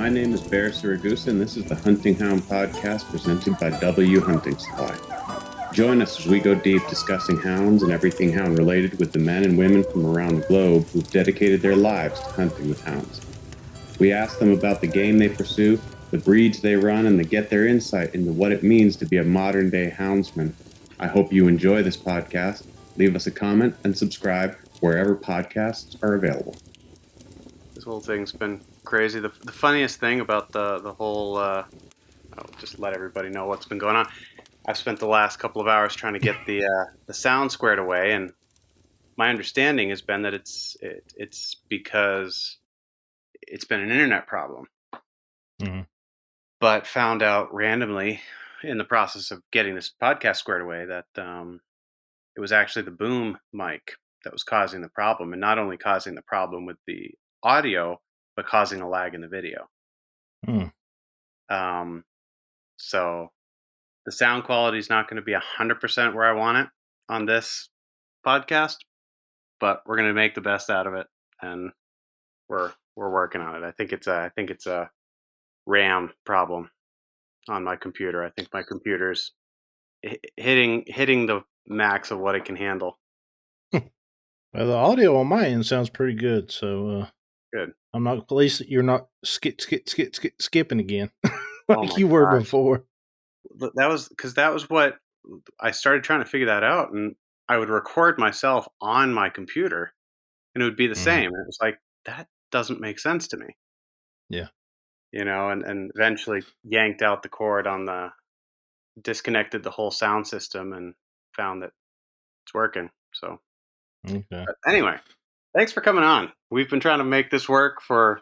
My name is Bear Saragusa, and this is the Hunting Hound podcast presented by W Hunting Supply. Join us as we go deep discussing hounds and everything hound related with the men and women from around the globe who've dedicated their lives to hunting with hounds. We ask them about the game they pursue, the breeds they run, and they get their insight into what it means to be a modern-day houndsman. I hope you enjoy this podcast. Leave us a comment and subscribe wherever podcasts are available. This whole thing's been crazy. The funniest thing about the whole, I'll just let everybody know what's been going on. I've spent the last couple of hours trying to get the sound squared away, and my understanding has been that it's because it's been an internet problem. Mm-hmm. But found out randomly in the process of getting this podcast squared away that it was actually the boom mic that was causing the problem, and not only causing the problem with the audio, but causing a lag in the video. So the sound quality is not going to be 100% where I want it on this podcast, but we're going to make the best out of it, and we're working on it. I think it's a RAM problem on my computer. I think my computer's hitting the max of what it can handle. Well, the audio on my end sounds pretty good, so good. I'm not. At least you're not skipping again like you gosh. were before. That was what I started trying to figure that out, and I would record myself on my computer, and it would be the same. And it was like, that doesn't make sense to me. Yeah. And eventually yanked out the cord disconnected the whole sound system, and found that it's working. So, okay. But anyway, thanks for coming on. We've been trying to make this work for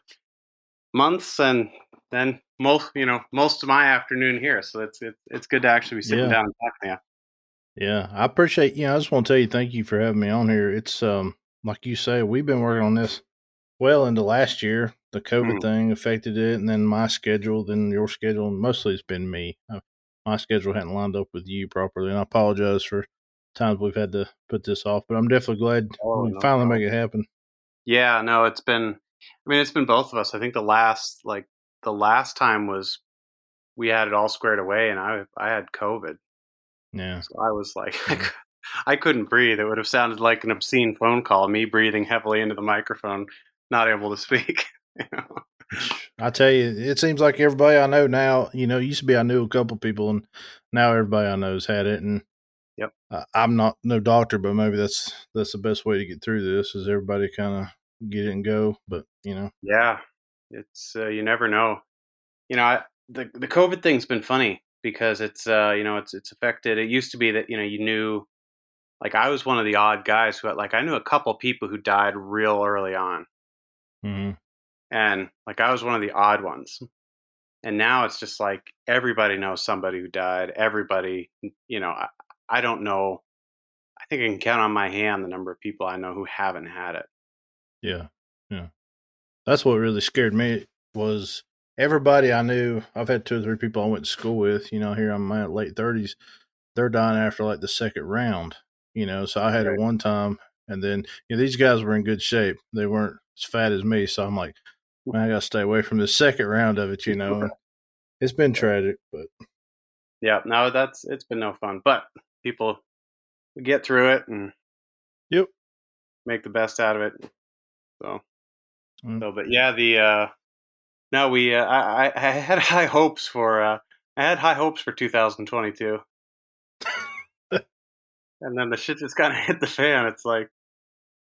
months, and then most of my afternoon here. So it's good to actually be sitting down and talking to you. Yeah, I appreciate. I just want to tell you thank you for having me on here. It's like you say, we've been working on this well into last year. The COVID thing affected it, and then my schedule, then your schedule, and mostly it's been me. My schedule hadn't lined up with you properly, and I apologize for times we've had to put this off. But I'm definitely glad we finally make it happen. Yeah, no, it's been both of us. I think the last time was we had it all squared away, and I had COVID. Yeah. So I was like, I couldn't breathe. It would have sounded like an obscene phone call, me breathing heavily into the microphone, not able to speak. I tell you, it seems like everybody I know now, used to be I knew a couple people, and now everybody I know's had it. And yep, I'm not no doctor, but maybe that's the best way to get through this is everybody kind of get it and go. But yeah, it's you never know. The COVID thing's been funny because it's it's affected. It used to be that you knew, like I was one of the odd guys who I knew a couple people who died real early on. Mm-hmm. And I was one of the odd ones. And now it's just like everybody knows somebody who died. Everybody, I don't know. I think I can count on my hand the number of people I know who haven't had it. Yeah. Yeah. That's what really scared me was everybody I knew. I've had 2 or 3 people I went to school with, here I'm in my late 30s. They're dying after the second round, so I had it one time. And then these guys were in good shape. They weren't as fat as me. So I'm like, man, I got to stay away from the second round of it, It's been tragic, but. Yeah, no, it's been no fun. But people get through it and make the best out of it. So but yeah, I had high hopes for 2022. And then the shit just kind of hit the fan. It's like,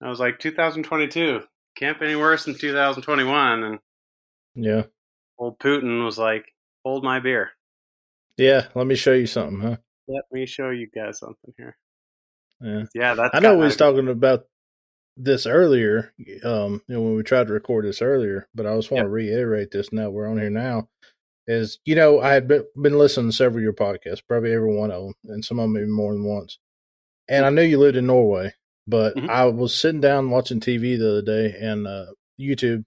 I was like, 2022 can't be any worse than 2021. And yeah, old Putin was like, hold my beer. Yeah, let me show you something, huh? Let me show you guys something here. Yeah, I know we was talking about this earlier, when we tried to record this earlier, but I just want to reiterate this now we're on here now. Is, I had been listening to several of your podcasts, probably every one of them, and some of them even more than once. And I knew you lived in Norway, but I was sitting down watching TV the other day, and YouTube,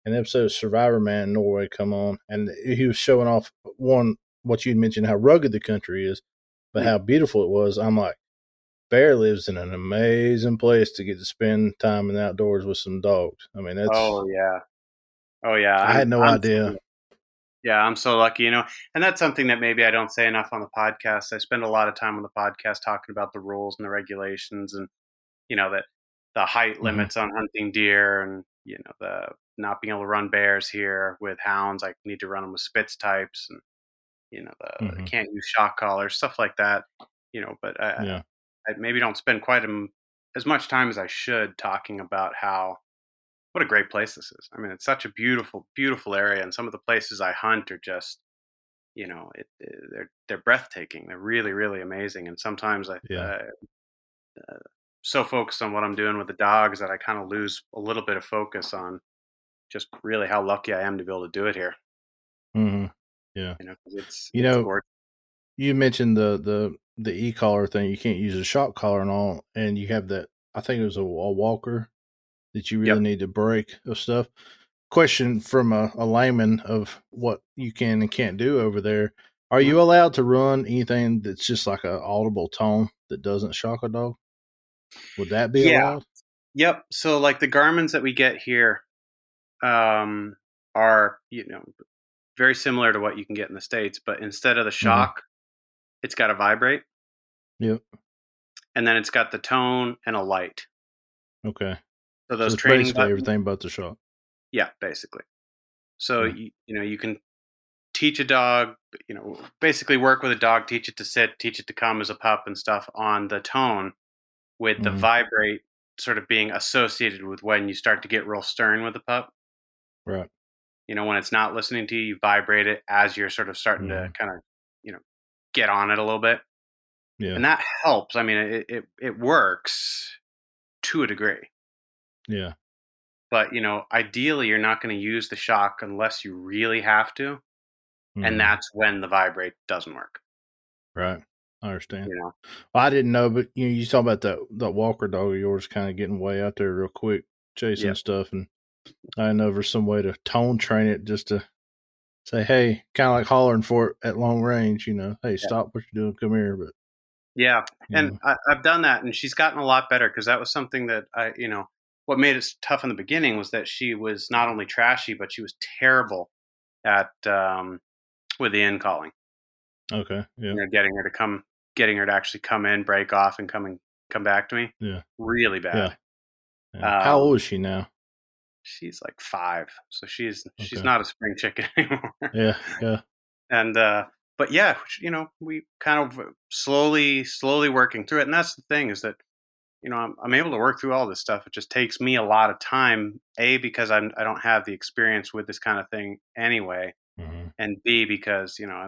an episode of Survivor Man in Norway come on, and he was showing off what you mentioned, how rugged the country is, but how beautiful it was. I'm like, Bear lives in an amazing place to get to spend time in the outdoors with some dogs. I mean, that's. Oh yeah. I had no idea. Yeah, I'm so lucky, and that's something that maybe I don't say enough on the podcast. I spend a lot of time on the podcast talking about the rules and the regulations, and that the height limits on hunting deer, and the not being able to run bears here with hounds. I need to run them with Spitz types, and the can't use shock collars, stuff like that. But I maybe don't spend quite as much time as I should talking about what a great place this is. I mean, it's such a beautiful, beautiful area, and some of the places I hunt are just, they're breathtaking. They're really, really amazing. And sometimes so focused on what I'm doing with the dogs that I kind of lose a little bit of focus on just really how lucky I am to be able to do it here. Yeah. 'Cause it's gorgeous. You mentioned the e-collar thing. You can't use a shock collar and all, and you have that. I think it was a walker that you really need to break of stuff. Question from a layman of what you can and can't do over there. Are you allowed to run anything that's just like a audible tone that doesn't shock a dog? Would that be allowed? Yep. So like the Garmins that we get here are, very similar to what you can get in the States, but instead of the shock, it's got a vibrate. Yep. And then it's got the tone and a light. Okay. So those it's training basically buttons, everything but the shock. Yeah, basically. So you can teach a dog, basically work with a dog, teach it to sit, teach it to come as a pup and stuff on the tone, with the vibrate sort of being associated with when you start to get real stern with the pup. Right. When it's not listening to you, you vibrate it as you're sort of starting to kind of, get on it a little bit. Yeah. And that helps. I mean, it works to a degree. Yeah. But, ideally you're not going to use the shock unless you really have to. And that's when the vibrate doesn't work. Right. I understand. Well, I didn't know, but you talk about that walker dog of yours kind of getting way out there real quick, chasing stuff, and I know there's some way to tone train it just to say, hey, kind of like hollering for it at long range, hey, stop what you're doing, come here. But and I've done that, and she's gotten a lot better, because that was something that what made it tough in the beginning was that she was not only trashy, but she was terrible at with the in calling. Okay. Yeah. Getting her to actually come in, break off, and come back to me. Yeah. Really bad. Yeah. How old is she now? She's like 5, so she's not a spring chicken anymore. Yeah. And but yeah, we kind of slowly working through it, and that's the thing, is that I'm able to work through all this stuff. It just takes me a lot of time, A, because I don't have the experience with this kind of thing anyway, and B, because I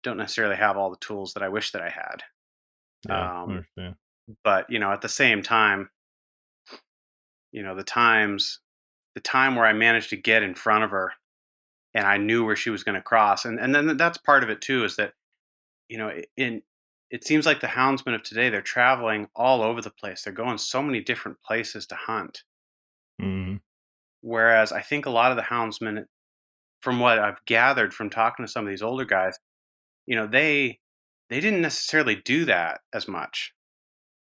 don't necessarily have all the tools that I wish that I had. Yeah, I understand. But at the same time, the time where I managed to get in front of her and I knew where she was going to cross, and then that's part of it too, is that it seems like the houndsmen of today, they're traveling all over the place. They're going so many different places to hunt. Whereas I think a lot of the houndsmen, from what I've gathered from talking to some of these older guys, they didn't necessarily do that as much.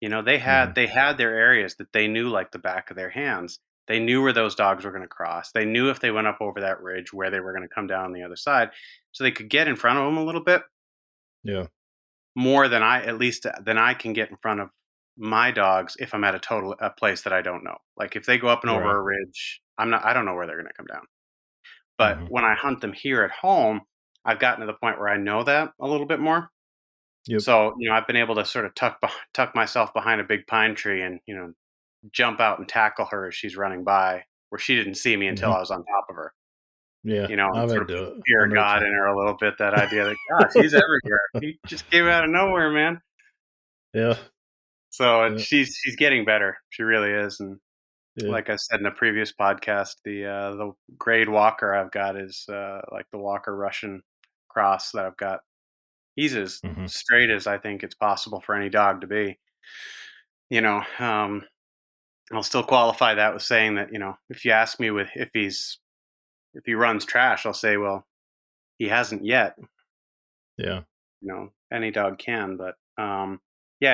They had their areas that they knew like the back of their hands. They knew where those dogs were going to cross. They knew if they went up over that ridge where they were going to come down on the other side, so they could get in front of them a little bit. Yeah. More than I can get in front of my dogs if I'm at a place that I don't know. Like if they go up and over a ridge, I don't know where they're going to come down. But when I hunt them here at home, I've gotten to the point where I know that a little bit more. Yep. So, I've been able to sort of tuck myself behind a big pine tree and, jump out and tackle her as she's running by, where she didn't see me until I was on top of her. Yeah. Sort of fear God in her a little bit, that idea that, gosh, he's everywhere. He just came out of nowhere, man. Yeah. So she's getting better. She really is. And like I said in a previous podcast, the grade walker I've got is like the Walker Russian cross that I've got. He's as straight as I think it's possible for any dog to be. I'll still qualify that with saying that, if you ask me if he runs trash, I'll say, well, he hasn't yet. Yeah. Any dog can, but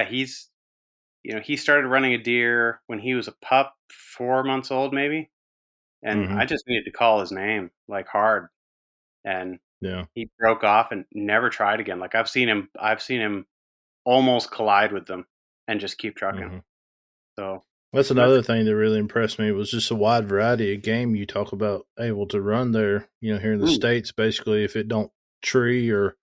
he's he started running a deer when he was a pup, 4 months old maybe, and I just needed to call his name like hard, and Yeah. He broke off and never tried again. Like I've seen him almost collide with them and just keep trucking. Mm-hmm. So that's another thing that really impressed me was just a wide variety of game you talk about able to run there. Here in the States, basically, if it don't tree or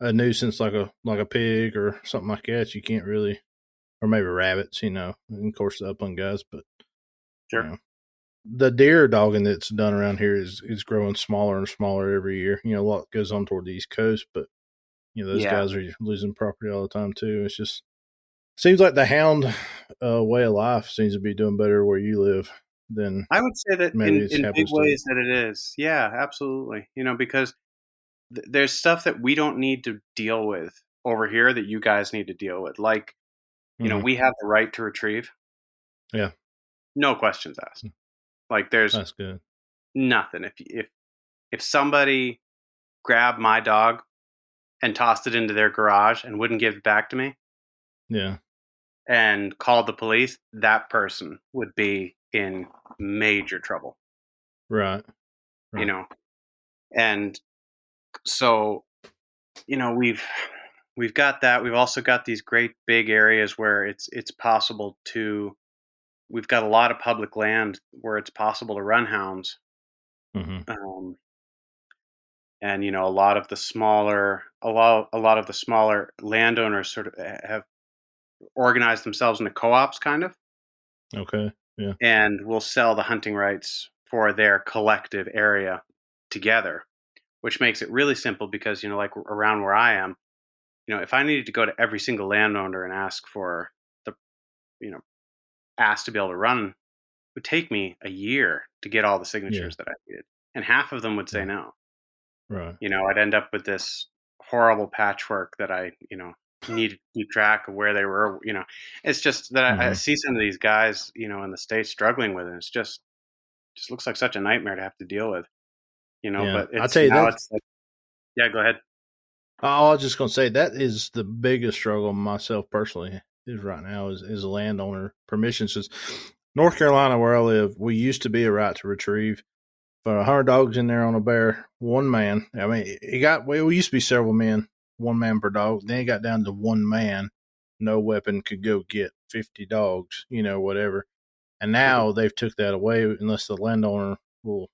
a nuisance like a pig or something like that, you can't really, or maybe rabbits, and of course the upland guys, but sure. The deer dogging that's done around here is growing smaller and smaller every year. A lot goes on toward the East Coast, but those guys are losing property all the time too. It's just seems like the hound way of life seems to be doing better where you live than I would say that maybe in big happens ways that it is. Yeah, absolutely. Because there's stuff that we don't need to deal with over here that you guys need to deal with. Like, we have the right to retrieve. Yeah. No questions asked. Like there's That's good. Nothing. If somebody grabbed my dog and tossed it into their garage and wouldn't give it back to me, yeah, and called the police, that person would be in major trouble. Right. And so, we've got that. We've also got these great big areas where it's possible to. We've got a lot of public land where it's possible to run hounds. Mm-hmm. And a lot of the smaller landowners sort of have organized themselves into co-ops, kind of. Okay. Yeah. And will sell the hunting rights for their collective area together, which makes it really simple because like around where I am, if I needed to go to every single landowner and ask for the ask to be able to run, it would take me a year to get all the signatures that I needed, and half of them would say no. Right. I'd end up with this horrible patchwork that I needed to keep track of where they were. It's just that I see some of these guys in the States struggling with it. It's just looks like such a nightmare to have to deal with. But I'll tell you that. It's like, yeah, go ahead. I was just gonna say that is the biggest struggle myself personally is right now is a landowner permissions. Just North Carolina, where I live, we used to be a right to retrieve. But 100 dogs in there on a bear, one man. I mean, we used to be several men, one man per dog. Then it got down to one man. No weapon could go get 50 dogs, whatever. And now they've took that away unless the landowner will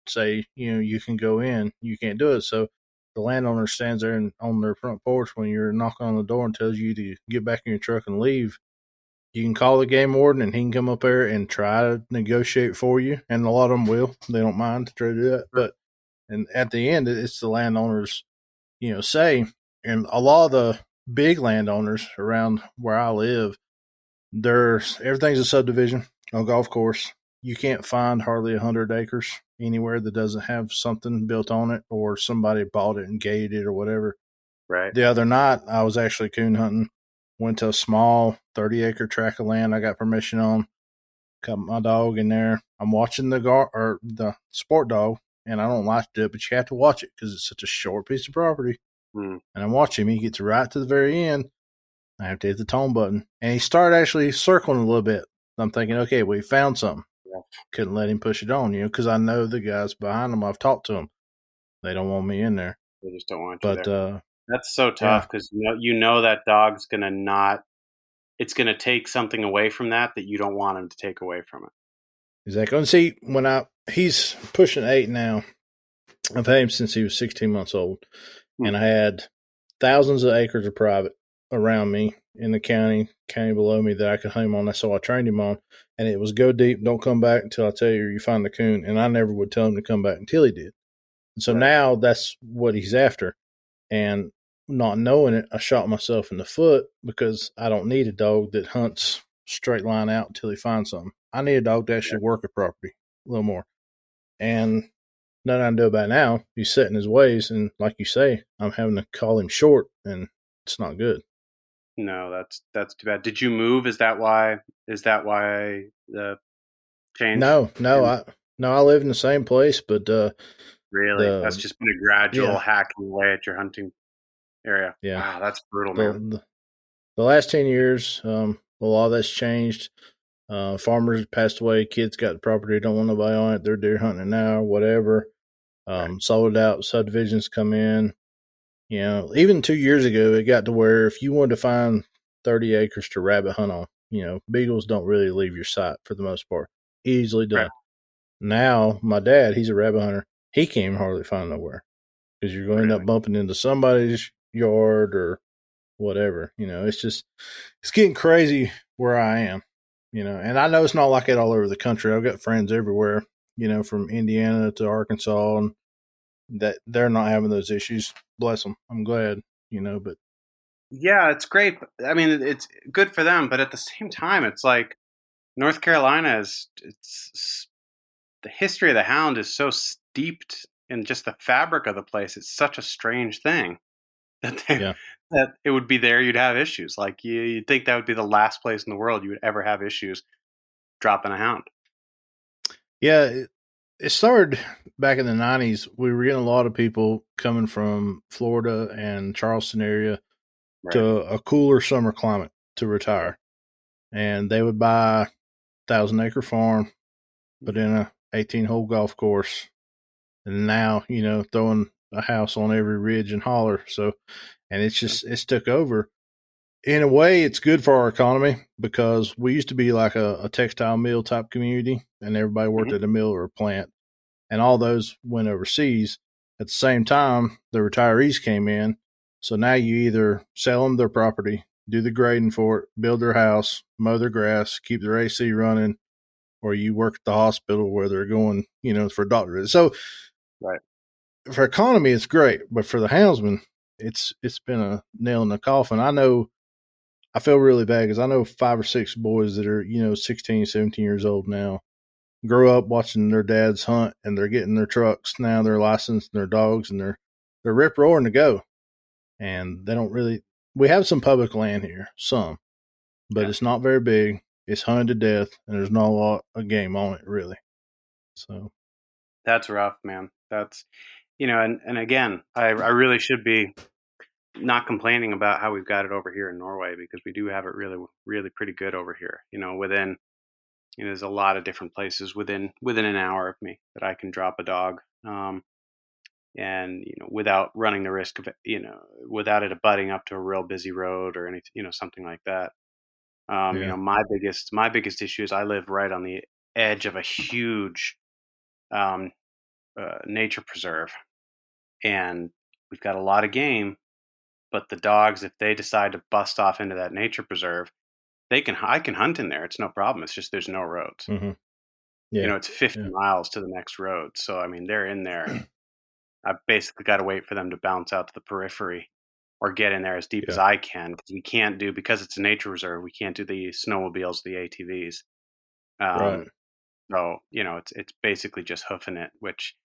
say, you can go in, you can't do it. So the landowner stands there on their front porch when you're knocking on the door and tells you to get back in your truck and leave. You can call the game warden and he can come up there and try to negotiate for you. And a lot of them will. They don't mind to try to do that. But and at the end, it's the landowner's, say. And a lot of the big landowners around where I live, everything's a subdivision, a golf course. You can't find hardly 100 acres anywhere that doesn't have something built on it or somebody bought it and gated it or whatever. Right. The other night, I was actually coon hunting. Went to a small 30-acre tract of land I got permission on. Got my dog in there. I'm watching the sport dog, and I don't like to do it, but you have to watch it because it's such a short piece of property. And I'm watching him. He gets right to the very end. I have to hit the tone button. And he started actually circling a little bit. I'm thinking, okay, we found something. Yeah. Couldn't let him push it on, because I know the guys behind him. I've talked to them. They don't want me in there. They just don't want you there. That's so tough because that dog's going to not – it's going to take something away from that you don't want him to take away from it. Exactly. And see, he's pushing 8 now. I've had him since he was 16 months old. And I had thousands of acres of private around me in the county below me that I could hunt him on. That's all I trained him on. And it was go deep, don't come back until I tell you find the coon. And I never would tell him to come back until he did. And so now that's what he's after. And not knowing it, I shot myself in the foot because I don't need a dog that hunts straight line out until he finds something. I need a dog to actually work a property a little more. And nothing I can do about it now. He's set in his ways. And like you say, I'm having to call him short, and it's not good. No, that's too bad. Did you move? Is that why the change? No, I live in the same place, but really, that's just been a gradual hacking away at your hunting area. Yeah, wow, that's brutal, man. The last 10 years, a lot of that's changed. Farmers passed away, kids got the property, don't want nobody on it. They're deer hunting now, whatever. Sold out subdivisions come in. You know, even 2 years ago, it got to where if you wanted to find 30 acres to rabbit hunt on, you know, beagles don't really leave your sight for the most part. Easily done. Right. Now, my dad, he's a rabbit hunter. He can't even hardly find nowhere because you're going to end up bumping into somebody's yard or whatever. You know, it's getting crazy where I am, you know, and I know it's not like it all over the country. I've got friends everywhere, you know, from Indiana to Arkansas, and that they're not having those issues. Bless them. I'm glad, you know, but yeah, it's great. I mean, it's good for them, but at the same time, it's like North Carolina it's the history of the hound is so steeped in just the fabric of the place. It's such a strange thing that that it would be there. You'd have issues. Like you'd think that would be the last place in the world you would ever have issues dropping a hound. Yeah, it started back in the 90s. We were getting a lot of people coming from Florida and Charleston area to a cooler summer climate to retire. And they would buy 1,000-acre farm, put in a 18-hole golf course, and now, you know, throwing a house on every ridge and holler. So, and it's took over. In a way, it's good for our economy because we used to be like a textile mill type community, and everybody worked at a mill or a plant, and all those went overseas. At the same time, the retirees came in. So now you either sell them their property, do the grading for it, build their house, mow their grass, keep their AC running, or you work at the hospital where they're going, you know, for doctors. So for economy, it's great, but for the houndsman, it's been a nail in the coffin. I feel really bad because I know 5 or 6 boys that are, you know, 16, 17 years old now, grow up watching their dads hunt, and they're getting their trucks now, they're licensed, and their dogs, and they're rip roaring to go. And they don't really, we have some public land here, but it's not very big. It's hunted to death, and there's not a lot of game on it, really. So that's rough, man. That's, you know, and again, I really should be not complaining about how we've got it over here in Norway, because we do have it really, really pretty good over here. You know, within, you know, there's a lot of different places within an hour of me that I can drop a dog, and you know, without running the risk of it, you know, without it abutting up to a real busy road or anything, you know, something like that. You know, my biggest issue is I live right on the edge of a huge nature preserve, and we've got a lot of game. But the dogs, if they decide to bust off into that nature preserve, I can hunt in there. It's no problem. It's just there's no roads. Yeah. You know, it's 50 miles to the next road. So I mean, they're in there. I've basically got to wait for them to bounce out to the periphery or get in there as deep as I can, because we can't do, because it's a nature reserve, we can't do the snowmobiles, the ATVs. So, you know, it's basically just hoofing it, which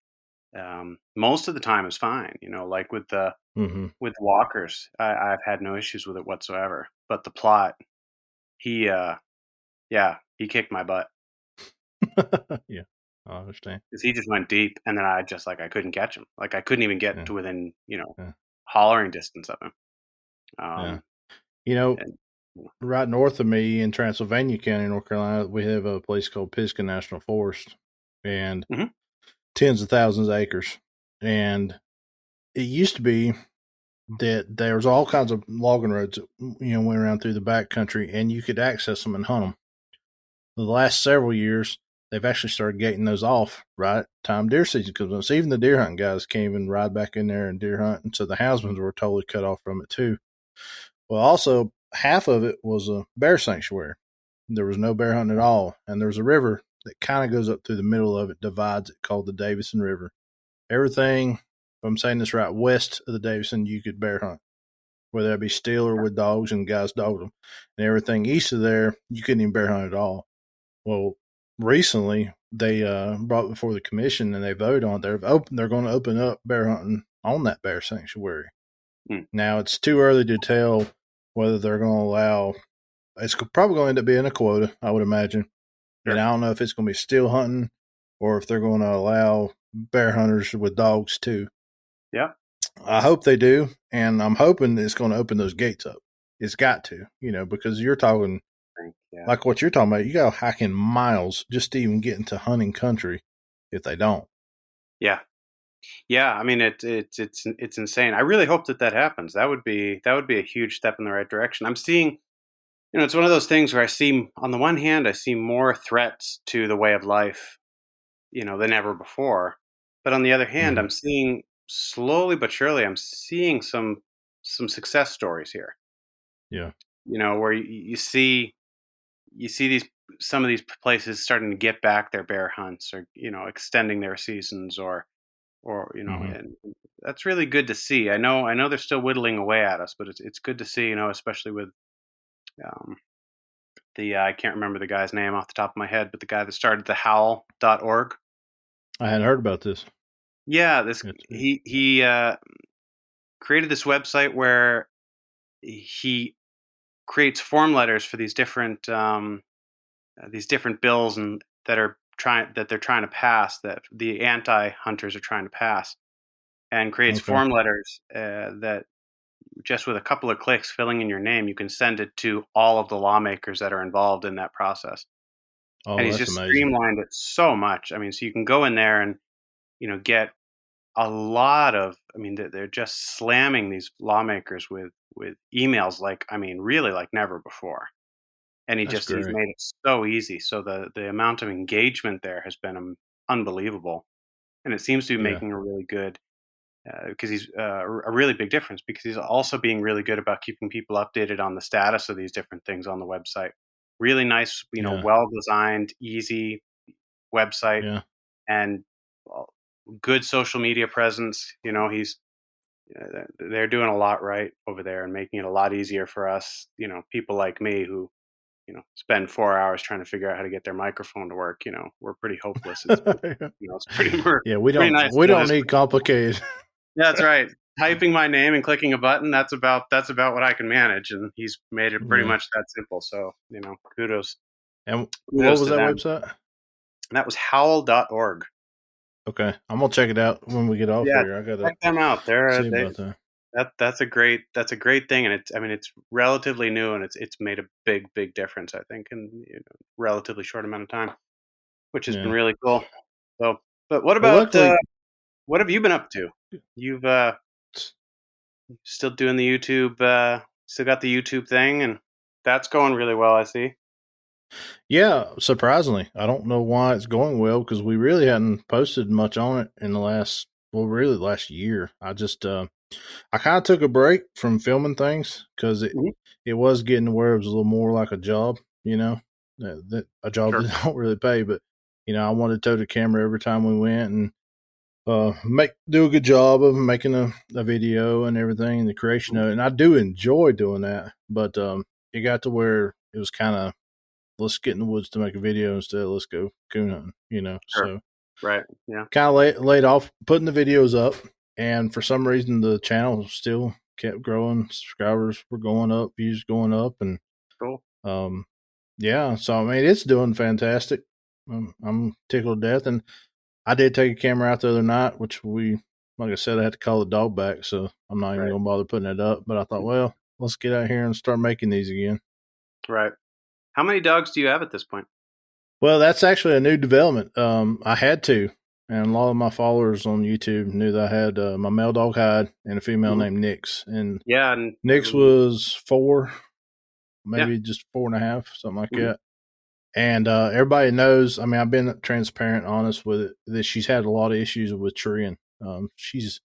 most of the time is fine. You know, like with the with walkers, I've had no issues with it whatsoever. But the plot, he kicked my butt. Yeah, I understand. Because he just went deep, and then I couldn't catch him. Like I couldn't even get to within, you know, hollering distance of him. You know, right north of me in Transylvania County, North Carolina, we have a place called Pisgah National Forest, and tens of thousands of acres. And it used to be that there was all kinds of logging roads that, you know, went around through the back country, and you could access them and hunt them. The last several years, they've actually started gating those off right time deer season comes up. So even the deer hunting guys can't even ride back in there and deer hunt. And so the houndsmen were totally cut off from it too. Well, also, half of it was a bear sanctuary. There was no bear hunting at all. And there's a river that kind of goes up through the middle of it, divides it, called the Davison River. Everything, if I'm saying this right, west of the Davison, you could bear hunt, whether that be still or with dogs, and guys dogged them. And everything east of there, you couldn't even bear hunt at all. Well, recently they brought it before the commission and they voted on it. They're going to open up bear hunting on that bear sanctuary. Now, it's too early to tell whether they're going to allow. It's probably going to end up being a quota, I would imagine. And I don't know if it's going to be still hunting or if they're going to allow bear hunters with dogs too. Yeah. I hope they do, and I'm hoping it's going to open those gates up. It's got to, you know, because you're talking like what you're talking about. You got to hike in miles just to even get into hunting country if they don't. Yeah. Yeah, I mean it's insane. I really hope that happens. That would be a huge step in the right direction. I'm seeing, it's one of those things where I see, on the one hand, I see more threats to the way of life, than ever before. But on the other hand, Mm-hmm. I'm seeing, slowly but surely, I'm seeing some success stories here. Yeah. Where you see these some of these places starting to get back their bear hunts, or extending their seasons, or Mm-hmm. and that's really good to see. I know they're still whittling away at us, but it's good to see, especially with um, the I can't remember the guy's name off the top of my head, but the guy that started the howl.org. I hadn't heard about this. Yeah, It's, he created this website where he creates form letters for these different bills, and that they're trying to pass, that the anti-hunters are trying to pass, and creates okay. form letters that, just with a couple of clicks, filling in your name, you can send it to all of the lawmakers that are involved in that process. And Oh, he's that's just amazing. streamlined it so much. I mean, so you can go in there and get a lot of. I mean, they're just slamming these lawmakers with emails, like, I mean, really, like never before. And That's he's great. made it so easy. So the amount of engagement there has been unbelievable, and it seems to be Yeah. making a really good, because he's a really big difference, because he's also being really good about keeping people updated on the status of these different things on the website. Really nice, Yeah. well designed, easy website, Yeah. and good social media presence. He's they're doing a lot right over there, and making it a lot easier for us, people like me, who spend 4 hours trying to figure out how to get their microphone to work. We're pretty hopeless. It's pretty Yeah, we pretty nice don't to know this. need complicated. Yeah, that's right. Typing my name and clicking a button, that's about what I can manage, and he's made it pretty Yeah. much that simple. So, kudos And what kudos was to that them. website? And that was howl.org. Okay. I'm gonna check it out when we get off Yeah, here. I gotta check them out. see about that. That's a great thing, and it's relatively new, and it's made a big difference, I think, in relatively short amount of time, which has been Yeah. really cool. So, but what Well, about luckily, what have you been up to? You've still doing the YouTube, still got the YouTube thing, and that's going really well, I see. yeah, surprisingly, I don't know why it's going well because we really hadn't posted much on it in the really last year. I kind of took a break from filming things because Mhm. it was getting to where it was a little more like a job, that a job Sure. that don't really pay, but I wanted to tow the camera every time we went and do a good job of making a video and everything, and the creation Mhm. of it. And I do enjoy doing that, but it got to where it was kind of, let's get in the woods to make a video instead of let's go coon hunting. Sure. So Right. Yeah. kind of laid off putting the videos up, and for some reason the channel still kept growing. Subscribers were going up, views going up, and Cool. yeah. So I mean, it's doing fantastic. I'm tickled to death, and I did take a camera out the other night, which like I said, I had to call the dog back, so I'm not even Right. gonna bother putting it up. But I thought, well, let's get out here and start making these again. Right. How many dogs do you have at this point? Well, that's actually a new development. I had two, and a lot of my followers on YouTube knew that I had my male dog Hyde and a female Mhm. named Nix. And Yeah, and Nix was 4, yeah. maybe just 4.5, something like Mhm. that. And everybody knows. I mean, I've been transparent, honest with it, that she's had a lot of issues with treeing. She's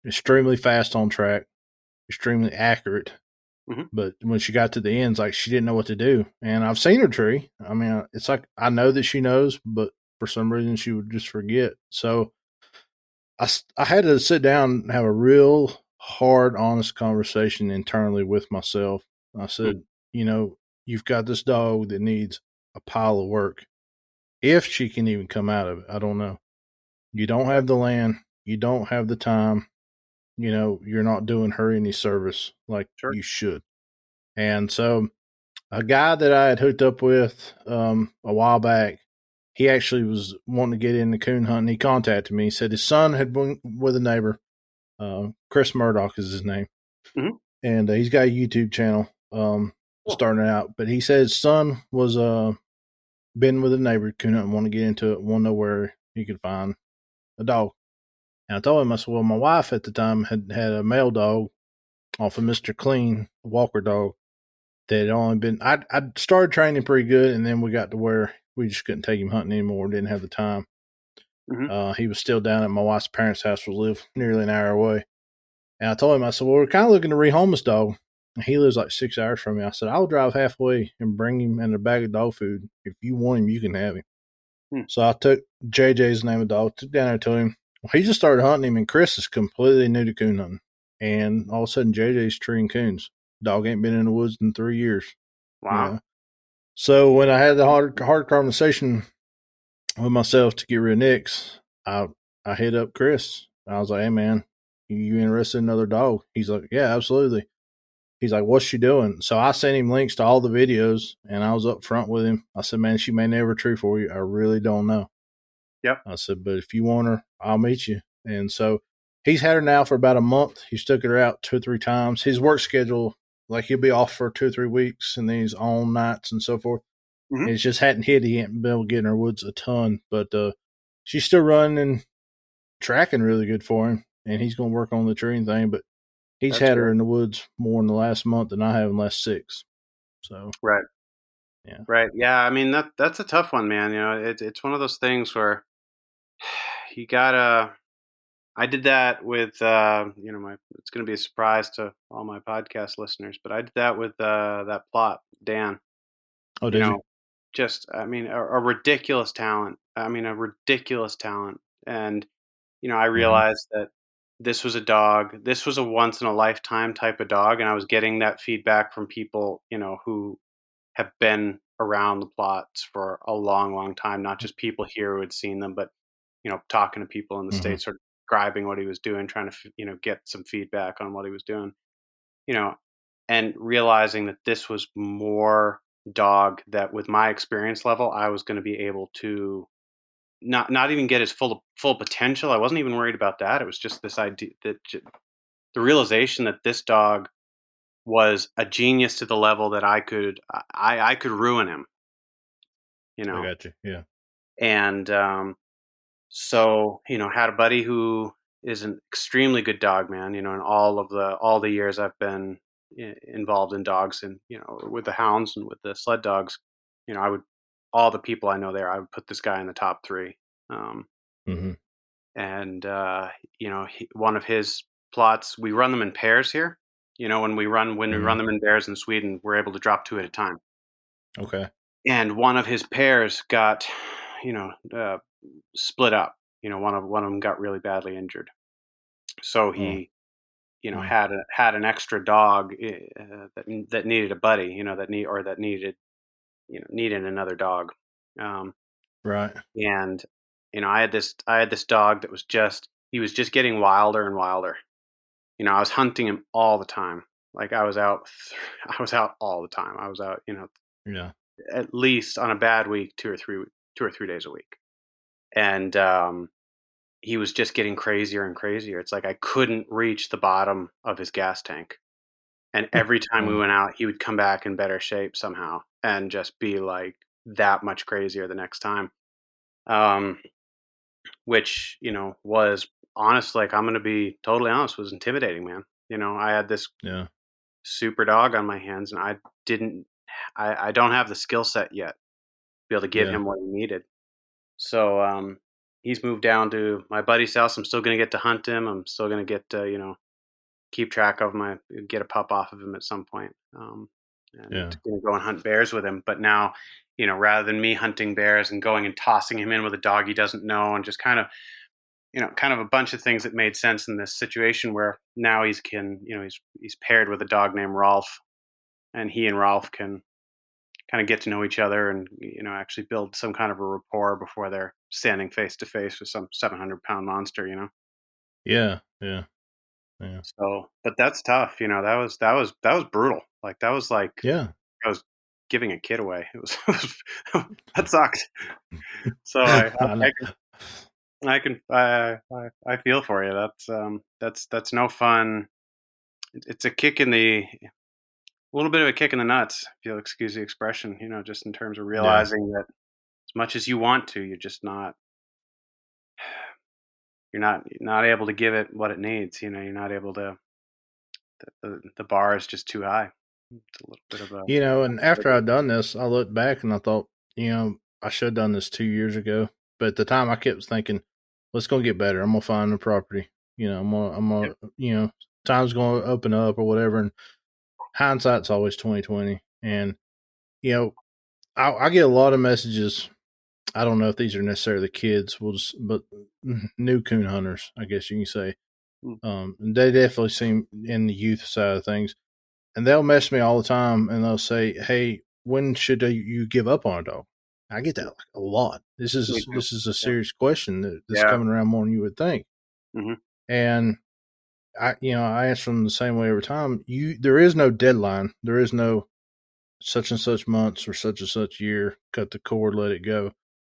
extremely fast on track, extremely accurate. Mhm. But when she got to the ends, like she didn't know what to do. And I've seen her tree. I mean, it's like I know that she knows, but for some reason she would just forget. So I had to sit down and have a real hard, honest conversation internally with myself. I Mhm. said, you've got this dog that needs a pile of work. If she can even come out of it, I don't know. You don't have the land, you don't have the time, you're not doing her any service like Sure. you should. And so a guy that I had hooked up with a while back, he actually was wanting to get into coon hunting. He contacted me. He said his son had been with a neighbor. Chris Murdoch is his name. Mhm. And he's got a YouTube channel Cool. starting out. But he said his son was been with a neighbor coon hunting, want to get into it, want to know where he could find a dog. And I told him, I said, well, my wife at the time had a male dog off of Mr. Clean, Walker dog, that had only been, I started training pretty good, and then we got to where we just couldn't take him hunting anymore, didn't have the time. Mm-hmm. He was still down at my wife's parents' house, we live nearly an hour away. And I told him, I said, well, we're kind of looking to rehome this dog. And he lives like 6 hours from me. I said, I'll drive halfway and bring him and a bag of dog food. If you want him, you can have him. So I took JJ's name of dog, took down there to him. Well, he just started hunting him, and Chris is completely new to coon hunting. And all of a sudden, JJ's treeing coons. Dog ain't been in the woods in 3 years. Wow. You know? So when I had the hard conversation with myself to get rid of Nick's, I hit up Chris. I was like, hey, man, you interested in another dog? He's like, yeah, absolutely. He's like, what's she doing? So I sent him links to all the videos, and I was up front with him. I said, man, she may never tree for you. I really don't know. Yep. I said, but if you want her, I'll meet you. And so he's had her now for about a month. He's took her out 2 or 3 times. His work schedule, like he'll be off for 2 or 3 weeks, and then he's on nights and so forth. Mm-hmm. And it's just hadn't hit. He ain't been able to get in her woods a ton. But she's still running and tracking really good for him, and he's going to work on the treeing thing. But he's had her in the woods more in the last month than I have in the last 6. So right. Yeah. Right. Yeah. I mean, that's a tough one, man. You know, it's one of those things where you gotta. I did that with, it's going to be a surprise to all my podcast listeners, but I did that with that plot, Dan. Oh, did you? Just, I mean, a ridiculous talent. And, I realized that this was a dog. This was a once in a lifetime type of dog. And I was getting that feedback from people, who have been around the plots for a long, long time, not just people here who had seen them, but, talking to people in the States, sort of describing what he was doing, trying to, get some feedback on what he was doing, and realizing that this was more dog that with my experience level, I was going to be able to not even get his full potential. I wasn't even worried about that. It was just this idea that the realization that this dog was a genius to the level that I could ruin him. I got you. Yeah. And so had a buddy who is an extremely good dog man. In all the years I've been involved in dogs, and with the hounds and with the sled dogs, I would, all the people I know there, I would put this guy in the top 3. And one of his plots, we run them in pairs here. When we run them in pairs in Sweden, we're able to drop 2 at a time. Okay. And one of his pairs got, split up. One of them got really badly injured. So he, had an extra dog that needed a buddy. That needed another dog. Right. And I had this dog that was he was just getting wilder and wilder. I was hunting him all the time. Like I was out all the time. I was out, yeah, at least on a bad week, 2 or 3 days a week. And he was just getting crazier and crazier. It's like I couldn't reach the bottom of his gas tank. And every time we went out, he would come back in better shape somehow and just be like that much crazier the next time. Which, was honestly, like, I'm going to be totally honest, was intimidating, man. I had this super dog on my hands, and I don't have the skill set yet to be able to give him what he needed. So, he's moved down to my buddy's house. I'm still going to get to hunt him. I'm still going to get to, keep track of him, get a pup off of him at some point. And going to go and hunt bears with him. But now, rather than me hunting bears and going and tossing him in with a dog he doesn't know, and just kind of a bunch of things that made sense in this situation, where now he's paired with a dog named Rolf, and he and Rolf can kind of get to know each other and, actually build some kind of a rapport before they're standing face to face with some 700-pound monster, Yeah. So, but that's tough. That was brutal. Like, that was like, I was giving a kid away. It was that sucked. So I feel for you. That's no fun. It's a little bit of a kick in the nuts, if you'll excuse the expression, just in terms of realizing that as much as you want to, you're just not, you're not able to give it what it needs. You're not able to. The bar is just too high. It's a little bit of a. And after I'd done this, I looked back and I thought, I should have done this 2 years ago. But at the time, I kept thinking, let's go get better. I'm gonna find the property. I'm gonna, time's gonna open up or whatever. And hindsight's always 2020. And I get a lot of messages. I don't know if these are necessarily the kids, but new coon hunters, I guess you can say. They definitely seem in the youth side of things, and they'll mess me all the time, and they'll say, "Hey, when should you give up on a dog?" I get that like a lot. This is a serious question that's coming around more than you would think. Mm-hmm. And I answer them the same way every time. There is no deadline. There is no such and such months or such and such year. Cut the cord, let it go.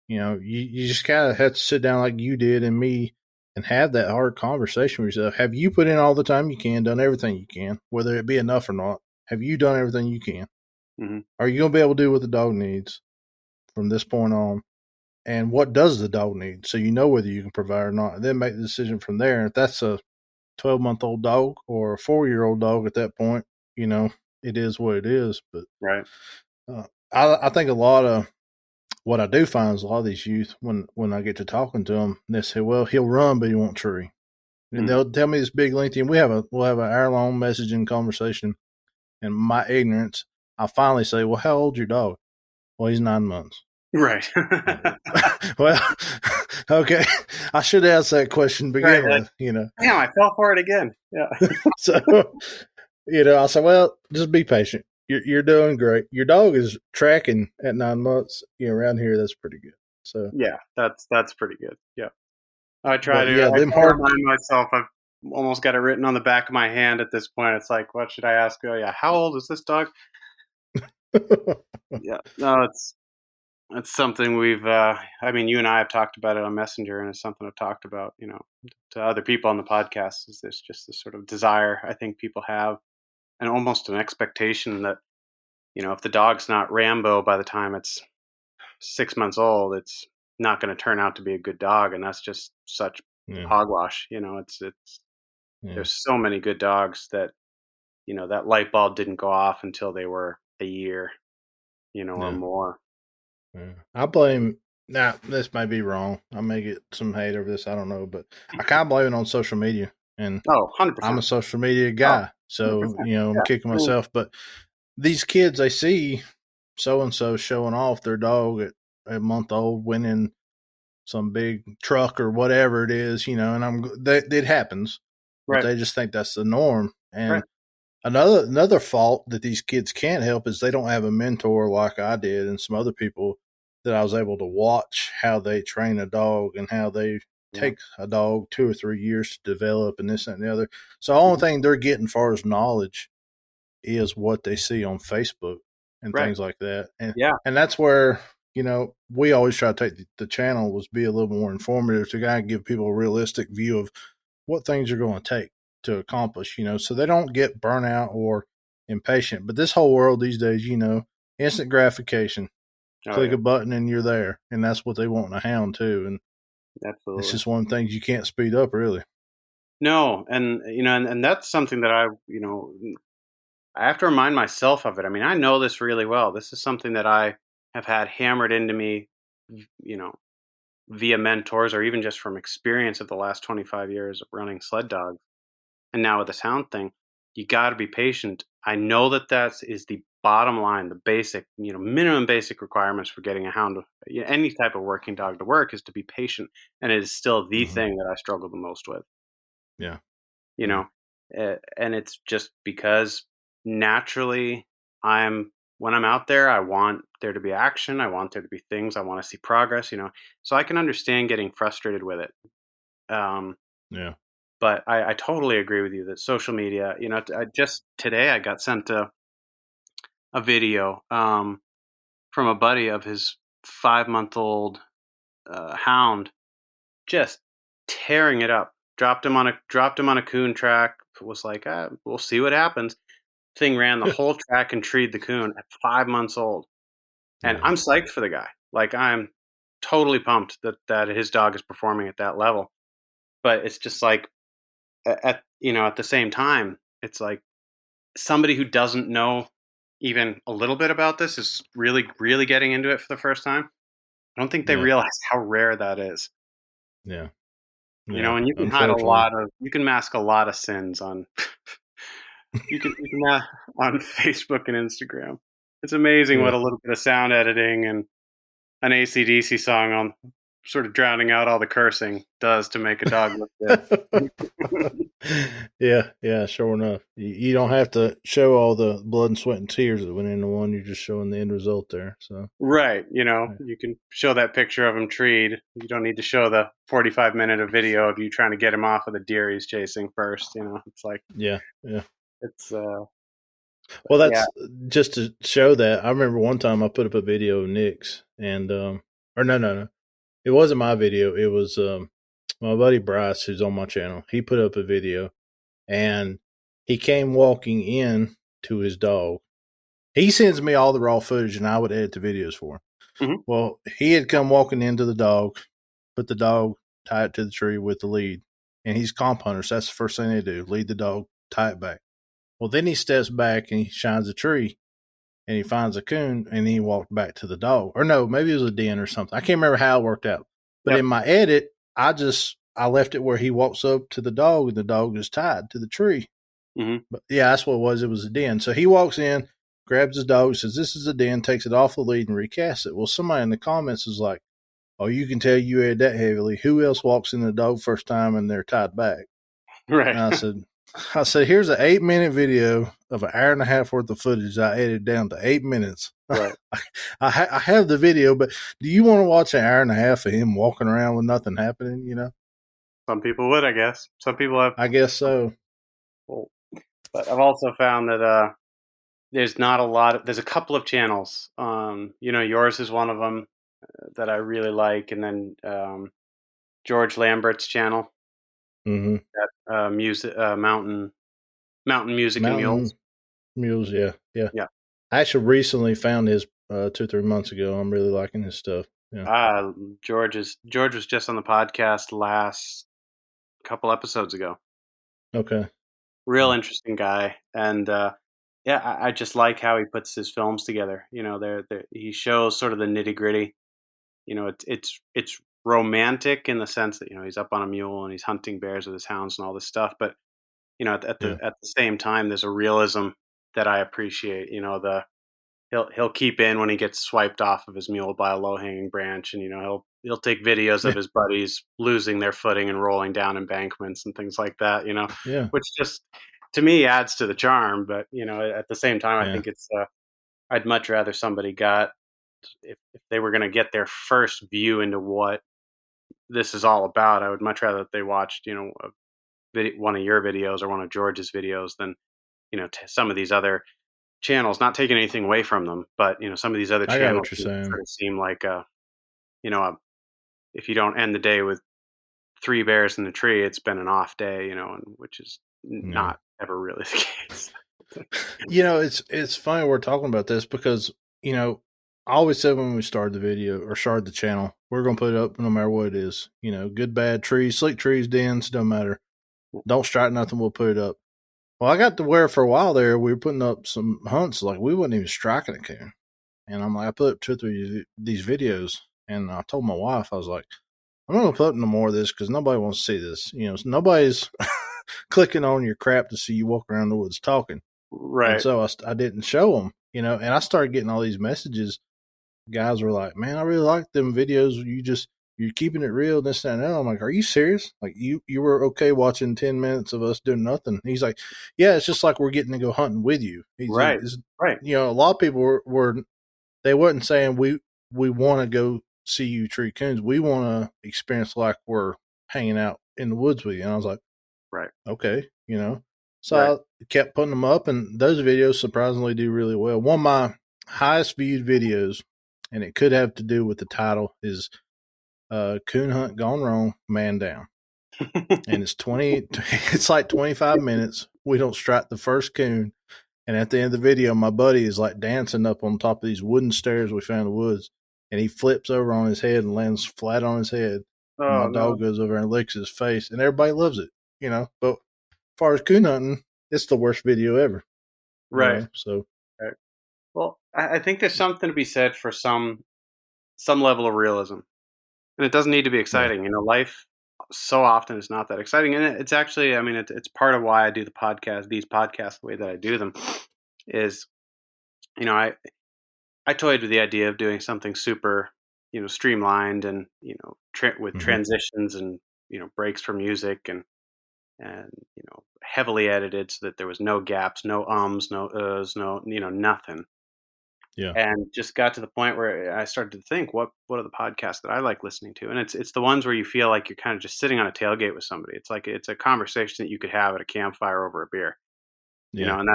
You just kind of have to sit down like you did and me and have that hard conversation with yourself. Have you put in all the time you can, done everything you can, whether it be enough or not? Have you done everything you can? Mm-hmm. Are you going to be able to do what the dog needs from this point on? And what does the dog need? So you know whether you can provide or not. And then make the decision from there. If that's a 12-month-old dog or a 4-year-old dog at that point, it is what it is. But right. I think a lot of what I do find is a lot of these youth, when I get to talking to them, they say, well, he'll run, but he won't tree. And they'll tell me this big lengthy, and we'll have an hour-long messaging conversation. And my ignorance, I finally say, well, how old's your dog? Well, he's 9 months. Right. Well, okay. I should ask that question to begin with, Damn, I fell for it again. Yeah. So, I said, well, just be patient. You're doing great. Your dog is tracking at 9 months. Around here, that's pretty good. So yeah, that's pretty good. Yeah, I try to. Yeah, I remind myself. I've almost got it written on the back of my hand at this point. It's like, what should I ask? Oh yeah, how old is this dog? Yeah, no, it's something we've. I mean, you and I have talked about it on Messenger, and it's something I've talked about, to other people on the podcast. Is this just this sort of desire I think people have, and almost an expectation that, if the dog's not Rambo by the time it's 6 months old, it's not going to turn out to be a good dog, and that's just such hogwash. It's there's so many good dogs that that light bulb didn't go off until they were a year, or more. Yeah. I blame. Now, this may be wrong. I may get some hate over this. I don't know, but I kind of blame it on social media. And 100%. I'm a social media guy, so I'm kicking myself. But these kids, they see so and so showing off their dog at a month old, winning some big truck or whatever it is, and it happens, but they just think that's the norm. And another fault that these kids can't help is they don't have a mentor like I did and some other people that I was able to watch how they train a dog and how they take a dog 2 or 3 years to develop and this and the other. So the only thing they're getting as far as knowledge is what they see on Facebook and things like that. And that's where, we always try to take the channel was be a little more informative to kind of give people a realistic view of what things are going to take to accomplish, so they don't get burnout or impatient. But this whole world these days, instant gratification. Click a button and you're there. And that's what they want in a hound too. And absolutely, it's just one of the things you can't speed up really. No. And, and that's something that I have to remind myself of it. I mean, I know this really well. This is something that I have had hammered into me, via mentors or even just from experience of the last 25 years of running sled dogs. And now with this hound thing, you got to be patient. I know that is the bottom line, the basic, minimum basic requirements for getting a hound, any type of working dog to work is to be patient. And it is still the thing that I struggle the most with. Yeah. And it's just because naturally when I'm out there, I want there to be action. I want there to be things. I want to see progress, so I can understand getting frustrated with it. But I totally agree with you that social media, just today I got sent a video from a buddy of his 5-month-old hound, just tearing it up. Dropped him on a coon track. Was like, we'll see what happens. Thing ran the whole track and treed the coon at 5 months old, and I'm psyched for the guy. Like I'm totally pumped that his dog is performing at that level. but it's just like at the same time, it's like somebody who doesn't know even a little bit about this is really, really getting into it for the first time. I don't think they realize how rare that is. Yeah. And you can you can mask a lot of sins on, you can on Facebook and Instagram. It's amazing what a little bit of sound editing and an AC/DC song on sort of drowning out all the cursing does to make a dog look good. Yeah, sure enough. You don't have to show all the blood and sweat and tears that went into one. You're just showing the end result there. So right, you can show that picture of him treed. You don't need to show the 45-minute of video of you trying to get him off of the deer he's chasing first. It's like it's well, that's just to show that. I remember one time I put up a video of Nick's, and or no, it wasn't my video. It was my buddy Bryce, who's on my channel. He put up a video, and he came walking in to his dog. He sends me all the raw footage, and I would edit the videos for him. Mm-hmm. Well, he had come walking into the dog, put the dog, tie it to the tree with the lead, and he's comp hunter, so that's the first thing they do: lead the dog, tie it back. Well, then he steps back and he shines a tree, and he finds a coon, and he walked back to the dog. Or no, maybe it was a den or something. I can't remember how it worked out. But in my edit, I left it where he walks up to the dog, and the dog is tied to the tree. Mm-hmm. But yeah, that's what it was. It was a den. So he walks in, grabs his dog, says, "This is a den," takes it off the lead and recasts it. Well, somebody in the comments is like, "Oh, you can tell you edited that heavily. Who else walks in the dog first time and they're tied back?" Right. And I said, here's an 8-minute video of an hour and a half worth of footage I edited down to 8 minutes. Right. I have the video, but do you want to watch an hour and a half of him walking around with nothing happening, Some people would, I guess. Some people have. I guess so. Well, but I've also found that there's not a lot there's a couple of channels. Yours is one of them that I really like. And then George Lambert's channel. Mm-hmm. That music, mountain music and mules. Mules, yeah. I actually recently found his 2 or 3 months ago. I'm really liking his stuff. Yeah. George was just on the podcast last couple episodes ago. Okay. Real interesting guy, and I just like how he puts his films together. He shows sort of the nitty gritty. It's romantic in the sense that he's up on a mule and he's hunting bears with his hounds and all this stuff, but at the same time there's a realism that I appreciate. He'll keep in when he gets swiped off of his mule by a low hanging branch, and he'll take videos of his buddies losing their footing and rolling down embankments and things like that. Which just to me adds to the charm. But at the same time, I think it's I'd much rather somebody got, if they were going to get their first view into what this is all about, I would much rather that they watched one of your videos or one of George's videos than some of these other channels. Not taking anything away from them, but some of these other channels sort of seem like if you don't end the day with 3 bears in the tree, it's been an off day, and which is not ever really the case. It's funny we're talking about this because I always said when we started the video or started the channel, we're going to put it up no matter what it is. Good, bad, trees, slick trees, dens, don't matter. Don't strike nothing, we'll put it up. Well, I got to where for a while there, we were putting up some hunts, like we wasn't even striking a coon. And I'm like, I put up 2 or 3 these videos, and I told my wife, I was like, I'm not going to put up no more of this because nobody wants to see this. Nobody's clicking on your crap to see you walk around the woods talking. Right. And so I didn't show them, and I started getting all these messages. Guys were like, man, I really like them videos. You're keeping it real, this, that, and that. I'm like, are you serious? Like you were okay watching 10 minutes of us doing nothing? He's like, yeah, it's just like we're getting to go hunting with you. Right. Right. A lot of people they wasn't saying we want to go see you tree coons. We want to experience like we're hanging out in the woods with you. And I was like, right. Okay. So I kept putting them up, and those videos surprisingly do really well. One of my highest viewed videos, and it could have to do with the title, is Coon Hunt Gone Wrong, Man Down. And it's like 25 minutes. We don't strike the first coon. And at the end of the video, my buddy is like dancing up on top of these wooden stairs we found in the woods. And he flips over on his head and lands flat on his head. And my dog goes over and licks his face, and everybody loves it, But as far as coon hunting, it's the worst video ever. Right. So. Right. Well, I think there's something to be said for some level of realism. And it doesn't need to be exciting. Yeah. Life so often is not that exciting. And it's actually, it's part of why I do these podcasts the way that I do them is, I toyed with the idea of doing something super, streamlined and, with transitions and, breaks for music and, heavily edited so that there was no gaps, no ums, no uhs, no, nothing. Yeah. And just got to the point where I started to think, what are the podcasts that I like listening to? And it's the ones where you feel like you're kind of just sitting on a tailgate with somebody. It's like it's a conversation that you could have at a campfire over a beer. And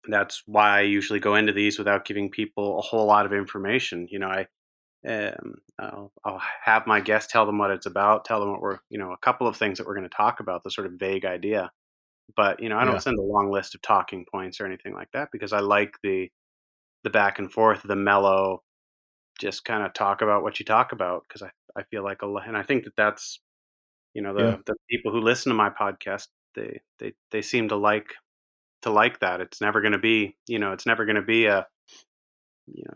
that's why I usually go into these without giving people a whole lot of information. I'll have my guest tell them what it's about, tell them what we're, a couple of things that we're going to talk about, the sort of vague idea. But I don't send a long list of talking points or anything like that because I like the back and forth, the mellow, just kind of talk about what you talk about because I feel like and I think that's the people who listen to my podcast they seem to like that. It's never going to be a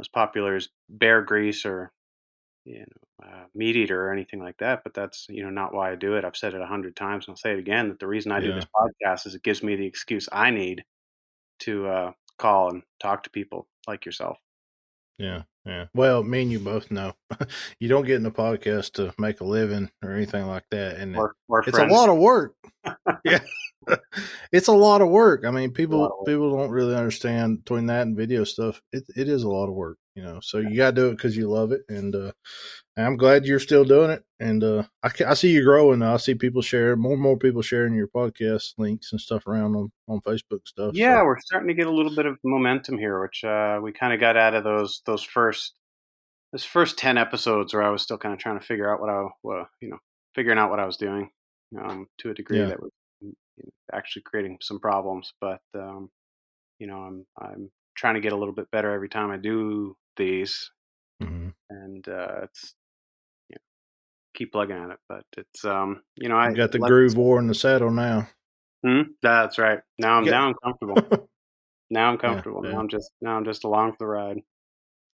as popular as Bear Grease or Meat Eater or anything like that, but that's not why I do it. I've said it 100 times and I'll say it again that the reason I do this podcast is it gives me the excuse I need to call and talk to people like yourself. Yeah. Well, me and you both know you don't get in a podcast to make a living or anything like that, and or it's a lot of work. Yeah, it's a lot of work. I mean, people don't really understand between that and video stuff. It is a lot of work, So you got to do it because you love it, and I'm glad you're still doing it. And I see you growing. I see people share more and more people sharing your podcast links and stuff around on Facebook stuff. Yeah, so. We're starting to get a little bit of momentum here, which we kind of got out of those first 10 episodes where I was still kind of trying to figure out figuring out what I was doing to a degree that was actually creating some problems. But I'm trying to get a little bit better every time I do these, and it's keep plugging at it. But it's I got the groove war in the saddle now. That's right. Now I'm comfortable. Now I'm comfortable. Yeah. Now I'm just along for the ride.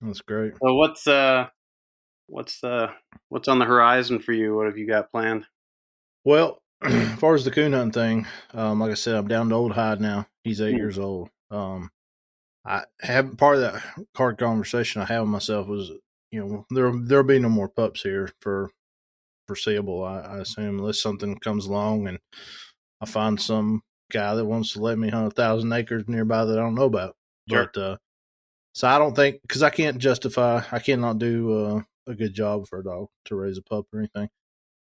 That's great. So what's on the horizon for you? What have you got planned? Well, as far as the coon hunting thing, like I said, I'm down to old Hyde now. He's 8 years old. I have part of that hard conversation I have with myself was, there'll be no more pups here for foreseeable. I assume unless something comes along and I find some guy that wants to let me hunt 1,000 acres nearby that I don't know about. Sure. But so I don't think because I cannot do a good job for a dog to raise a pup or anything.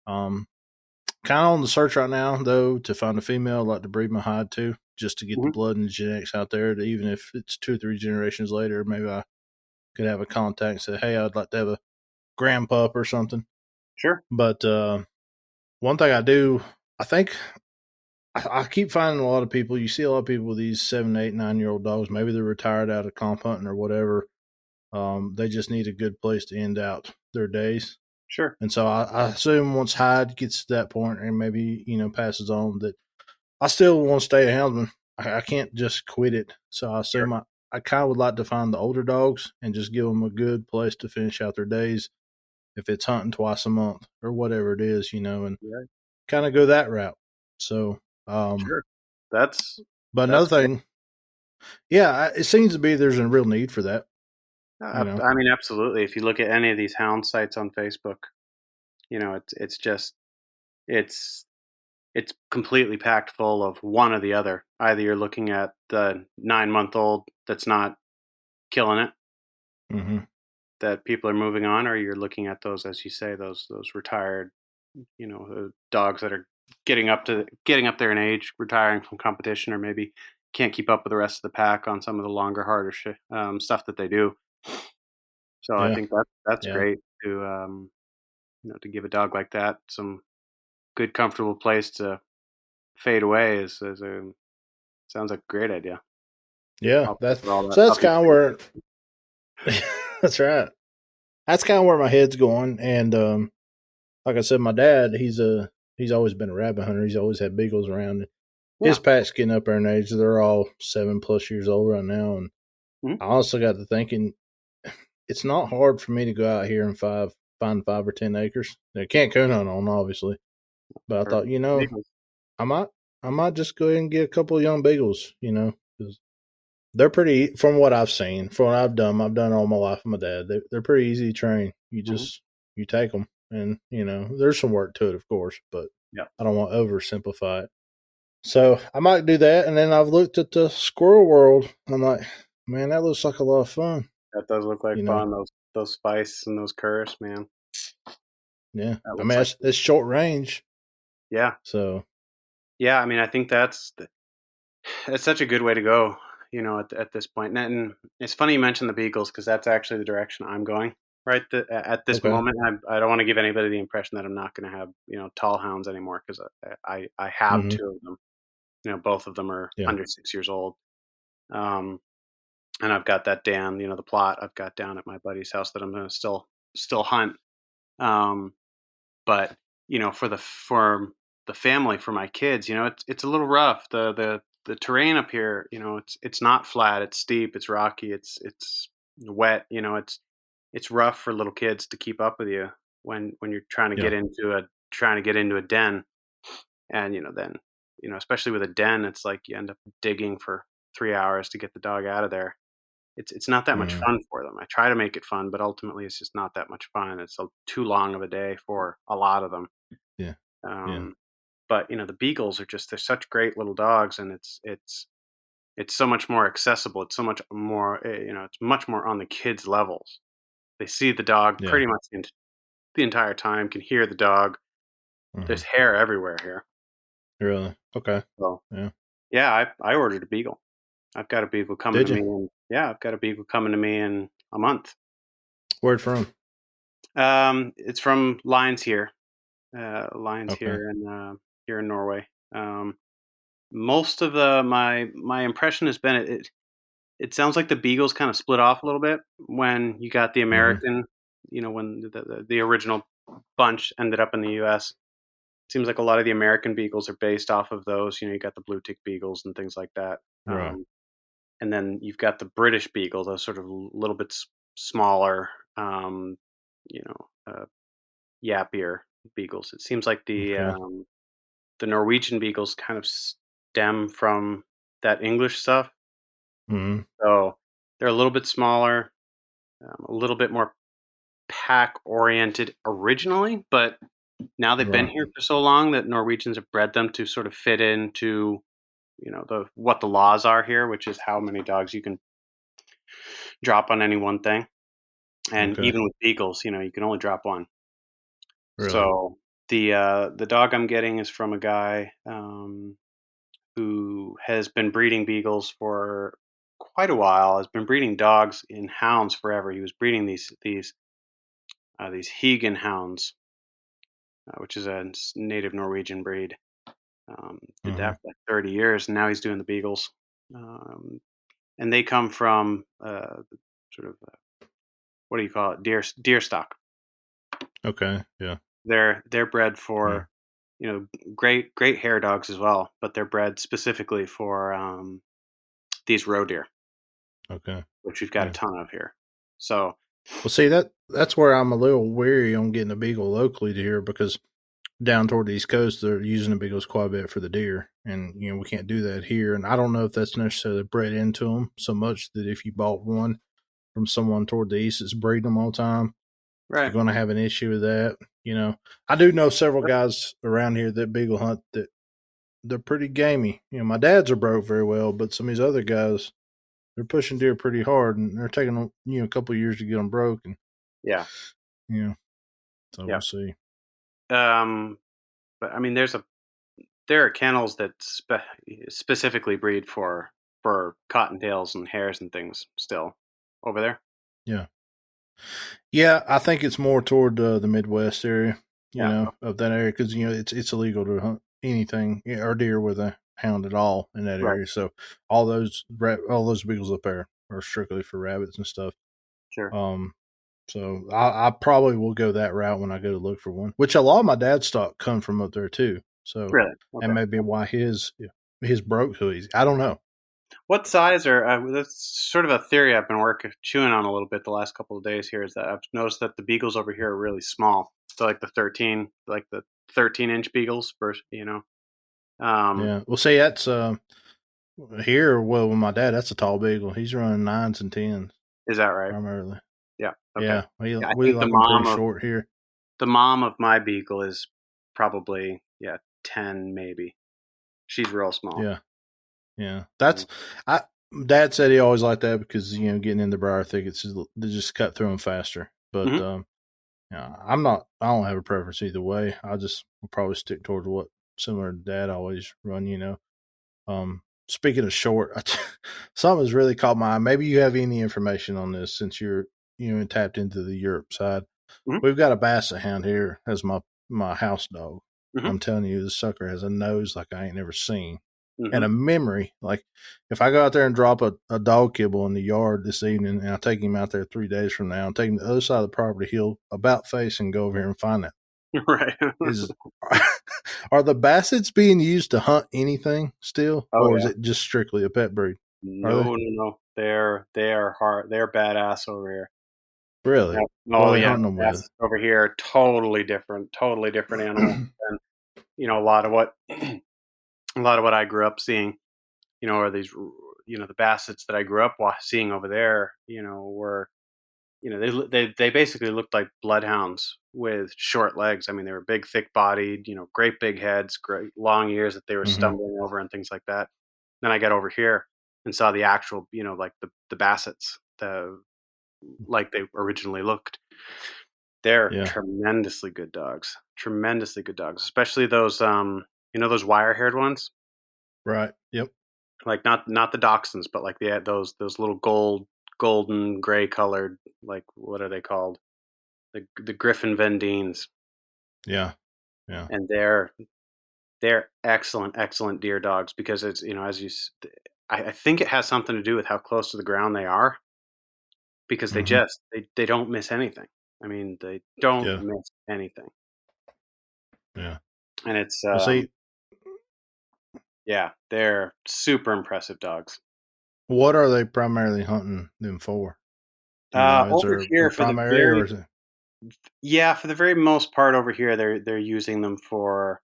Kind of on the search right now though to find a female. I'd like to breed my hide too, just to get the blood and the genetics out there. To even if it's 2 or 3 generations later, maybe I could have a contact and say, "Hey, I'd like to have a grand pup or something." Sure. But one thing I do, I think. I keep finding a lot of people. You see a lot of people with these 7, 8, 9-year-old dogs. Maybe they're retired out of comp hunting or whatever. They just need a good place to end out their days. Sure. And so I assume once Hyde gets to that point and maybe passes on, that I still want to stay a houndsman. I can't just quit it. So I assume I kind of would like to find the older dogs and just give them a good place to finish out their days. If it's hunting twice a month or whatever it is, and kind of go that route. So. Sure. But another thing, it seems to be there's a real need for that. I mean, absolutely. If you look at any of these hound sites on Facebook, it's completely packed full of one or the other. Either you're looking at the 9-month-old that's not killing it, that people are moving on, or you're looking at those, as you say, those retired, dogs that are getting up there in age, retiring from competition, or maybe can't keep up with the rest of the pack on some of the longer, harder stuff that they do. So I think that's great to to give a dog like that some good, comfortable place to fade away sounds like a great idea. Yeah, that's kind of where. That's right. That's kind of where my head's going, and like I said, my dad, he's always been a rabbit hunter. He's always had beagles around. His pack's getting up there in age. They're all 7+ years old right now. And I also got to thinking, it's not hard for me to go out here and find 5 or 10 acres. I can't coon hunt on, obviously. But I thought, I might just go ahead and get a couple of young beagles, because they're pretty, from what I've seen, from what I've done all my life with my dad. They're pretty easy to train. You just, you take them. And, there's some work to it, of course, but I don't want to oversimplify it. So I might do that. And then I've looked at the squirrel world. I'm like, man, that looks like a lot of fun. That does look like fun. Those spice and those curs, man. Yeah. I mean, it's short range. Yeah. So. Yeah, I mean, I think that's such a good way to go, at this point. And it's funny you mentioned the beagles, because that's actually the direction I'm going right at this moment. I don't want to give anybody the impression that I'm not going to have, tall hounds anymore, because I have 2 of them. Both of them are under 6 years old. And I've got that Dan, the plot I've got down at my buddy's house that I'm going to still hunt. But for the family, for my kids, it's a little rough. The terrain up here, it's not flat. It's steep. It's rocky. It's wet. It's rough for little kids to keep up with you when you're trying to get into a den, and then especially with a den, it's like you end up digging for 3 hours to get the dog out of there. It's not that much fun for them. I try to make it fun, but ultimately it's just not that much fun. It's too long of a day for a lot of them. Yeah. But the beagles they're such great little dogs, and it's so much more accessible. It's so much more, it's much more on the kids' levels. They see the dog pretty much the entire time, can hear the dog. There's hair everywhere here. Really? Okay. So, yeah, I ordered a beagle. I've got a beagle coming to me. I've got a beagle coming to me in a month. Where from? It's from Lions here. Here in Norway. Most of my impression has been it sounds like the beagles kind of split off a little bit when you got the American, when the original bunch ended up in the U.S. It seems like a lot of the American beagles are based off of those. You got the blue tick beagles and things like that. Right. And then you've got the British beagle, those sort of a little bit smaller, yappier beagles. It seems like the Norwegian beagles kind of stem from that English stuff. So they're a little bit smaller, a little bit more pack oriented originally, but now they've been here for so long that Norwegians have bred them to sort of fit into what the laws are here, which is how many dogs you can drop on any one thing. And even with beagles, you can only drop one. Really? So the dog I'm getting is from a guy who has been breeding beagles for quite a while. Has been breeding dogs in hounds forever. He was breeding these Higan hounds, which is a native Norwegian breed. Did that for like 30 years, and now he's doing the beagles. And they come from sort of what do you call it? Deer stock. Okay, yeah. They're bred for great hair dogs as well, but they're bred specifically for these roe deer. Okay. Which we've got a ton of here. So, well, see that's where I'm a little weary on getting a beagle locally to here, because down toward the East Coast they're using the beagles quite a bit for the deer, and we can't do that here. And I don't know if that's necessarily bred into them so much that if you bought one from someone toward the east that's breeding them all the time, you're going to have an issue with that. I do know several guys around here that beagle hunt that they're pretty gamey. My dads are broke very well, but some of these other guys, they're pushing deer pretty hard, and they're taking a couple of years to get them broke. And so we'll see. But I mean, there are kennels that specifically breed for cottontails and hares and things still over there. Yeah, I think it's more toward the Midwest area, of that area, because it's illegal to hunt anything or deer with a hound at all in that area. So all those beagles up there are strictly for rabbits and stuff. Sure. So I probably will go that route when I go to look for one. Which a lot of my dad's stock come from up there too. So Really? Okay. and maybe why his broke so easy. I don't know. What size are? That's sort of a theory I've been chewing on a little bit the last couple of days. Here is that I've noticed that the beagles over here are really small. So like the 13-inch beagles, Yeah. Well, see, that's here. Well, with my dad, that's a tall beagle. He's running 9s and 10s. Is that right? Primarily. Yeah. Okay. Yeah. I We think like them pretty short here. The mom of my beagle is probably 10 maybe. She's real small. Yeah. Yeah. That's Dad said he always liked that because getting into briar thickets they just cut through them faster. But I don't have a preference either way. I just will probably stick towards what similar to Dad always run. Speaking of short, something has really caught my eye. Maybe you have any information on this since you're tapped into the Europe side. Mm-hmm. We've got a basset hound here as my house dog. Mm-hmm. I'm telling you, this sucker has a nose like I ain't never seen. Mm-hmm. And a memory. Like if I go out there and drop a dog kibble in the yard this evening and I take him out there 3 days from now and take him to the other side of the property, he'll about face and go over here and find that. Right. Are the bassets being used to hunt anything still? Or is it just strictly a pet breed? No. They are hard. They're badass over here. Really? Oh yeah. Hunting them with? Over here, totally different animals. And a lot of what I grew up seeing, are these, the bassets that I grew up seeing over there, were, they basically looked like bloodhounds with short legs. I mean, they were big, thick-bodied, great big heads, great long ears that they were stumbling over and things like that. Then I got over here and saw the actual, like the bassets, like they originally looked. They're tremendously good dogs, especially those, those wire-haired ones. Right. Yep. Like not the dachshunds, but like those little golden gray colored, like what are they called? The Griffin Vendines. Yeah. Yeah. And they're excellent deer dogs because it's, I think it has something to do with how close to the ground they are, because they don't miss anything. I mean, they don't miss anything. Yeah. And it's yeah, they're super impressive dogs. What are they primarily hunting them for? Over here for the very, for the very most part over here, they're using them for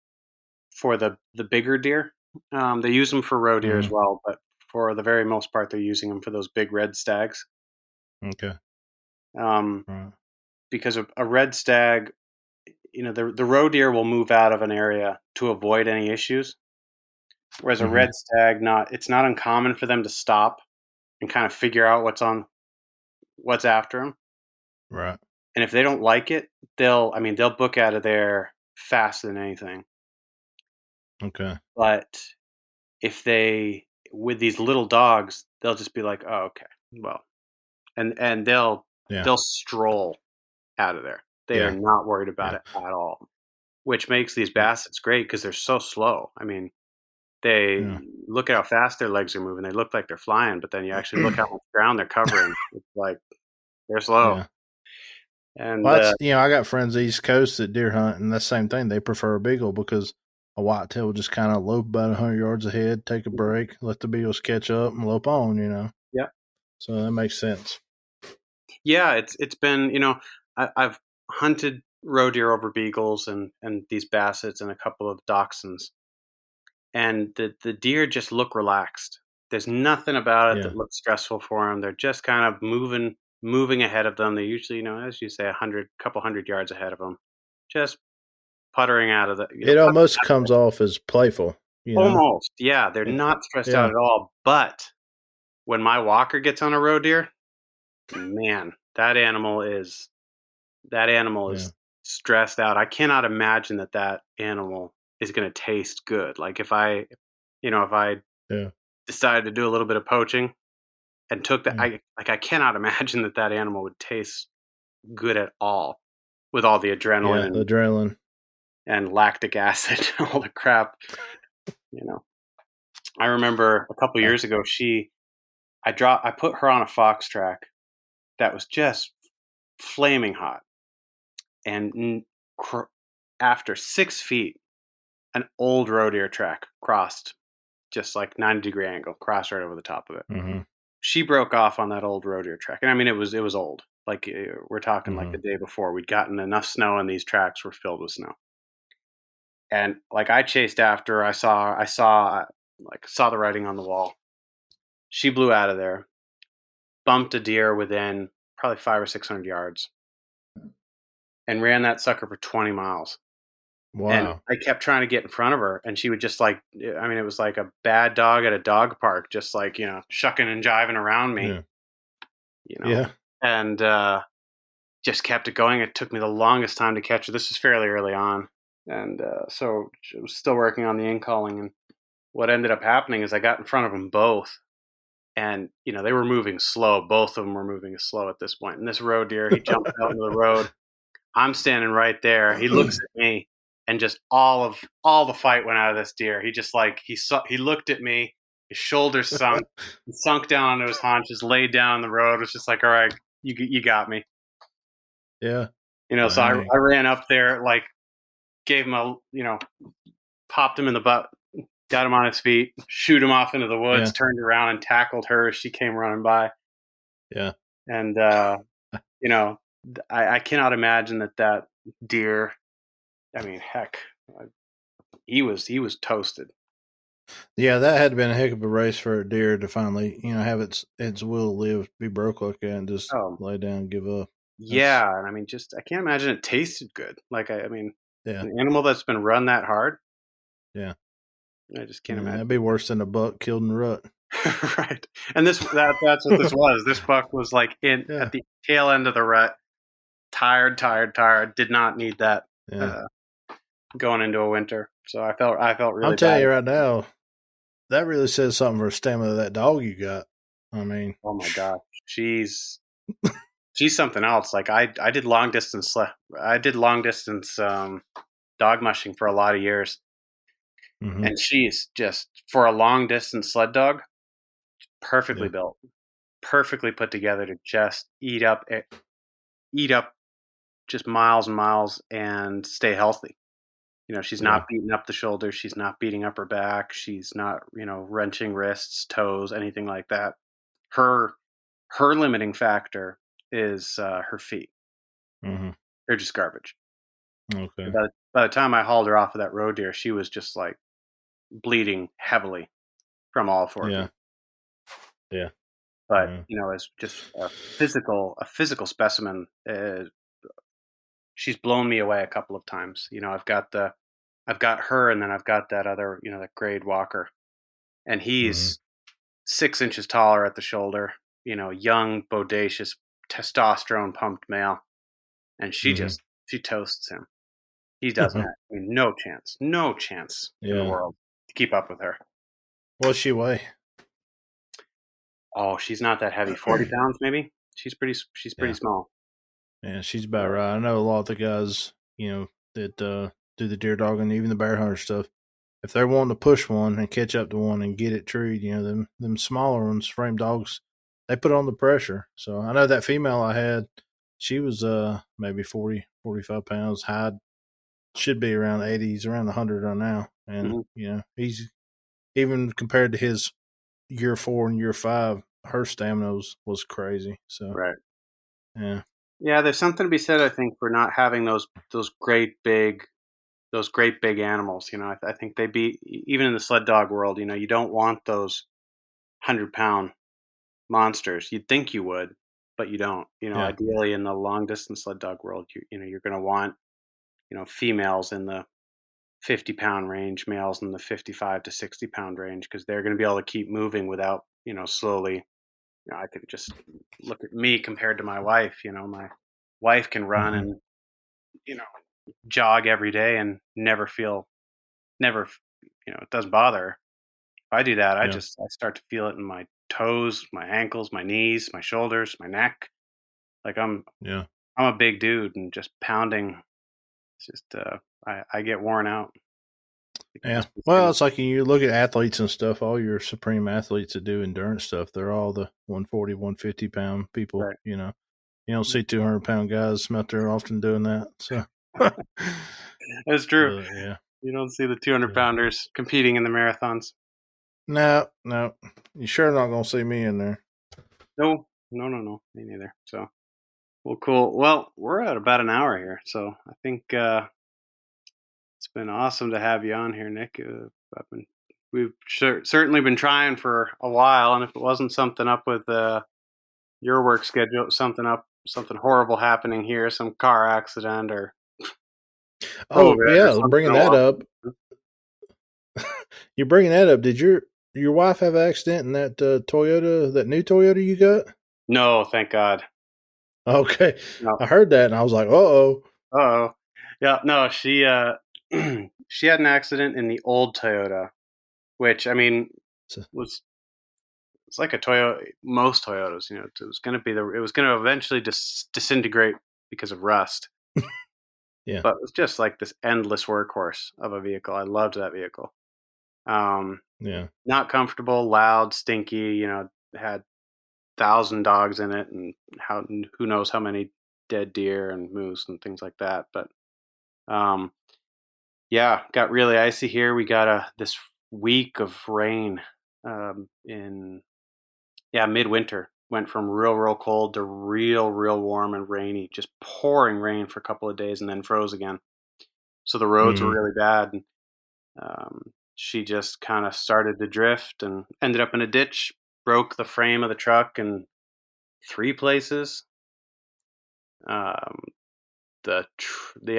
the bigger deer. They use them for roe deer as well, but for the very most part, they're using them for those big red stags. Okay. Because a red stag, the roe deer will move out of an area to avoid any issues. Whereas a red stag, it's not uncommon for them to stop and kind of figure out what's after them. Right. And if they don't like it, they'll book out of there faster than anything. Okay. But if with these little dogs, they'll just be like, oh, okay, well, and they'll stroll out of there. They are not worried about it at all, which makes these bassets great because they're so slow. I mean, they look at how fast their legs are moving. They look like they're flying, but then you actually look how much ground they're covering. It's like they're slow. Yeah. And I got friends East Coast that deer hunt, and that's the same thing. They prefer a beagle because a whitetail will just kind of lope about 100 yards ahead, take a break, let the beagles catch up, and lope on. Yeah. So that makes sense. Yeah, it's been I've hunted roe deer over beagles and these bassets and a couple of dachshunds, and the deer just look relaxed. There's nothing about it that looks stressful for them. They're just kind of moving ahead of them. They usually, as you say, couple hundred yards ahead of them, just puttering out of the. It almost comes off as playful. Almost, yeah. They're not stressed out at all. But when my walker gets on a roe deer, man, that animal is stressed out. I cannot imagine that animal is going to taste good. Like if I decided to do a little bit of poaching and took that, I cannot imagine that animal would taste good at all with all the adrenaline, and lactic acid, all the crap. I remember a couple years ago, I put her on a fox track that was just flaming hot. And after 6 feet, an old roe deer track crossed, just like 90-degree angle, crossed right over the top of it. Mm-hmm. She broke off on that old roe deer track. And I mean, it was old. Like, we're talking like the day before. We'd gotten enough snow and these tracks were filled with snow. And like, I chased after, I saw the writing on the wall. She blew out of there, bumped a deer within probably 500 or 600 yards, and ran that sucker for 20 miles. Wow. And I kept trying to get in front of her, and she would just like, I mean, it was like a bad dog at a dog park, just like, shucking and jiving around me, Yeah. And just kept it going. It took me the longest time to catch her. This was fairly early on. And so I was still working on the in-calling. And what ended up happening is I got in front of them both. And, they were moving slow. Both of them were moving slow at this point. And this roe deer, he jumped out into the road. I'm standing right there. He looks at me, and just all the fight went out of this deer. He just like, he looked at me, his shoulders sunk, he sunk down onto his haunches, laid down on the road. It was just like, all right, you got me. Yeah. So I ran up there, like, gave him popped him in the butt, got him on his feet, shoot him off into the woods, turned around and tackled her as she came running by. Yeah. And, I cannot imagine that deer, I mean, heck, he was toasted. Yeah, that had been a heck of a race for a deer to finally, have its will live, be broke like that, and just lay down and give up. Yeah, and I mean, just I can't imagine it tasted good. Like, I mean, yeah, an animal that's been run that hard. Yeah, I just can't imagine. That'd be worse than a buck killed in the rut. Right, and that's what this was. This buck was like at the tail end of the rut, tired. Did not need that going into a winter. So I felt really. I'm telling you right now, that really says something for the stamina of that dog you got. I mean, oh my gosh, she's something else. Like, I did long distance. Dog mushing for a lot of years, and she's just, for a long distance sled dog, perfectly built, perfectly put together to just eat up just miles and miles and stay healthy. She's not beating up the shoulder. She's not beating up her back. She's not, wrenching wrists, toes, anything like that. Her limiting factor is her feet. They're just garbage. Okay. By the time I hauled her off of that roe deer, she was just like bleeding heavily from all four feet. Yeah. But as just a physical specimen, she's blown me away a couple of times. I've got her, and then I've got that other, that grade walker, and he's 6 inches taller at the shoulder. Young, bodacious, testosterone pumped male, and she toasts him. He doesn't have no chance in the world to keep up with her. What's she weigh? Oh, she's not that heavy. 40 pounds, maybe. She's pretty small. Yeah, she's about right. I know a lot of the guys, that do the deer dog and even the bear hunter stuff. If they're wanting to push one and catch up to one and get it treed, them smaller ones, frame dogs, they put on the pressure. So I know that female I had, she was maybe 40, 45 pounds. High should be around 80. He's around 100 right now. And, he's, even compared to his year 4 and year 5, her stamina was crazy. So, right. Yeah. Yeah, there's something to be said, I think, for not having those great big animals. I think they even in the sled dog world. You don't want those 100-pound monsters. You'd think you would, but you don't. Ideally in the long distance sled dog world, you're going to want females in the 50-pound range, males in the 55 to 60-pound range, because they're going to be able to keep moving without slowly. I could just look at me compared to my wife. My wife can run and jog every day and never, it doesn't bother her. If I do that, I start to feel it in my toes, my ankles, my knees, my shoulders, my neck. Like, I'm a big dude, and just pounding, it's just I get worn out. Yeah. Well, it's like you look at athletes and stuff, all your supreme athletes that do endurance stuff, they're all the 140, 150 pound people, right. You don't see 200-pound guys out there often doing that. So that's true. Yeah, you don't see the 200-pounders competing in the marathons. No, you sure not gonna see me in there? No, me neither. So, well, cool. Well, we're at about an hour here, so I think it's been awesome to have you on here, Nick. We've certainly been trying for a while, and if it wasn't something up with your work schedule, something horrible happening here, some car accident or bringing that up. You're bringing that up. Did your wife have an accident in that Toyota, that new Toyota you got? No, thank God. Okay, no. I heard that and I was like, oh, yeah, no, she she had an accident in the old Toyota, which I mean was it's like a Toyota. Most Toyotas, it was going to eventually disintegrate because of rust. Yeah, but it was just like this endless workhorse of a vehicle. I loved that vehicle. Not comfortable, loud, stinky. Had 1,000 dogs in it, and who knows how many dead deer and moose and things like that. But got really icy here. We got this week of rain in midwinter. Went from real cold to real warm and rainy, just pouring rain for a couple of days and then froze again. So the roads were really bad. And, she just kind of started to drift and ended up in a ditch, broke the frame of the truck in 3 places. The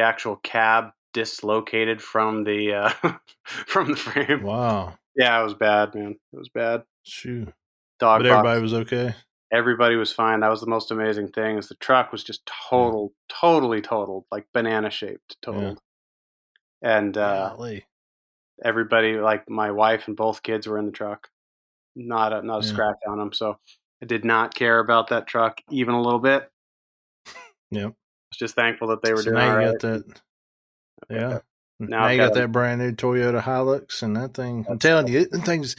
actual cab dislocated from the from the frame. Wow. Yeah, it was bad, man. It was bad. Shoot. But everybody was okay? Everybody was fine. That was the most amazing thing, is the truck was just totally totaled, like banana shaped, totaled. Yeah. And everybody, like my wife and both kids, were in the truck. Not a scratch on them. So I did not care about that truck even a little bit. Yeah. I was just thankful that they were doing now all you right. got that. Yeah. Now you got that brand new Toyota Hilux, and that thing, I'm telling you, things,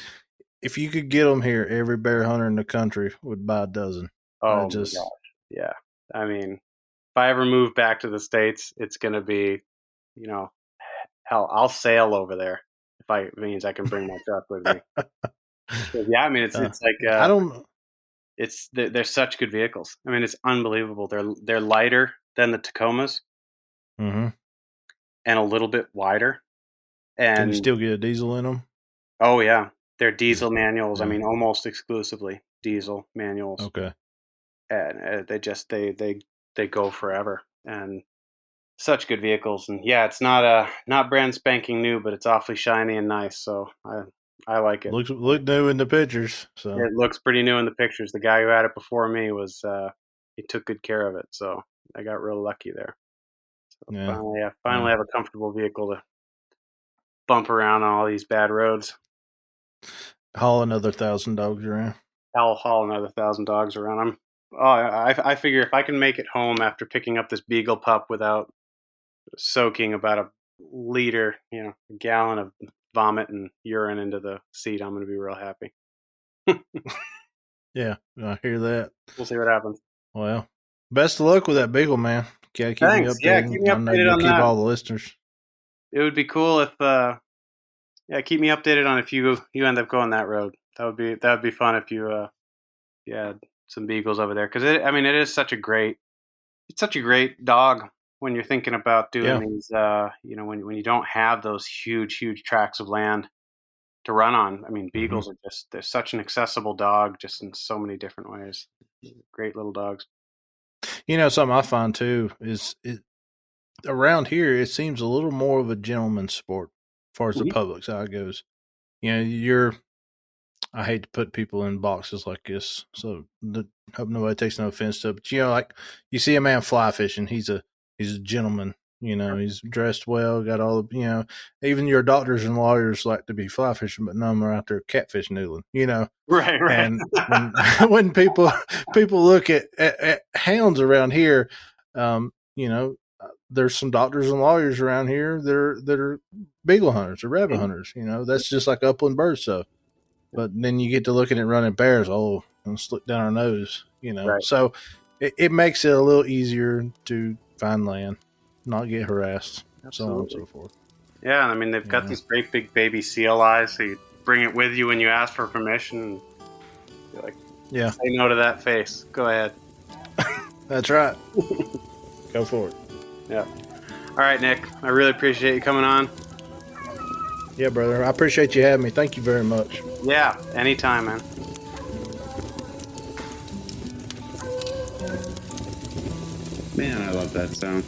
if you could get them here, every bear hunter in the country would buy a dozen. Oh, my gosh. Yeah. I mean, if I ever move back to the States, it's going to be, hell, I'll sail over there if it means I can bring my truck with me. Yeah, I mean, it's like I don't know. They're such good vehicles. I mean, it's unbelievable. They're lighter than the Tacomas, and a little bit wider. And can you still get a diesel in them? Oh yeah, they're diesel manuals. Yeah. I mean, almost exclusively diesel manuals. Okay. And they go forever, and such good vehicles. And yeah, it's not brand spanking new, but it's awfully shiny and nice. So I like it. Look new in the pictures. So it looks pretty new in the pictures. The guy who had it before me he took good care of it. So I got real lucky there. So finally have a comfortable vehicle to bump around on all these bad roads. Haul another 1,000 dogs around. I'll haul another 1,000 dogs around. I figure if I can make it home after picking up this beagle pup without soaking about a liter, a gallon of vomit and urine into the seat, I'm going to be real happy. Yeah, I hear that. We'll see what happens. Well, best of luck with that beagle, man. Gotta keep me updated. Yeah, keep me updated on keep all the listeners. It would be cool if, keep me updated on if you end up going that road. That would be fun if you had some beagles over there, because it is such a great dog when you're thinking about doing these. When you don't have those huge tracts of land to run on. I mean, beagles are they're such an accessible dog, just in so many different ways. Great little dogs. Something I find too is around here it seems a little more of a gentleman's sport as far as the public side goes. I hate to put people in boxes like this, so hope nobody takes no offense to it. But like you see a man fly fishing, he's a gentleman. He's dressed well, got all the, even your doctors and lawyers like to be fly fishing, but none of them are out there catfish noodling, Right. And when people look at hounds around here, there's some doctors and lawyers around here that are beagle hunters or rabbit hunters. That's just like upland bird stuff. But then you get to looking at running bears. Oh, let's look down our nose. Right. So it makes it a little easier to find land, not get harassed, so on and so forth. Yeah, I mean, they've got these great big baby seal eyes, so you bring it with you when you ask for permission. And you're like, say no to that face. Go ahead. That's right. Go for it. Yeah. All right, Nick. I really appreciate you coming on. Yeah, brother. I appreciate you having me. Thank you very much. Yeah, anytime, man. Man, I love that sound.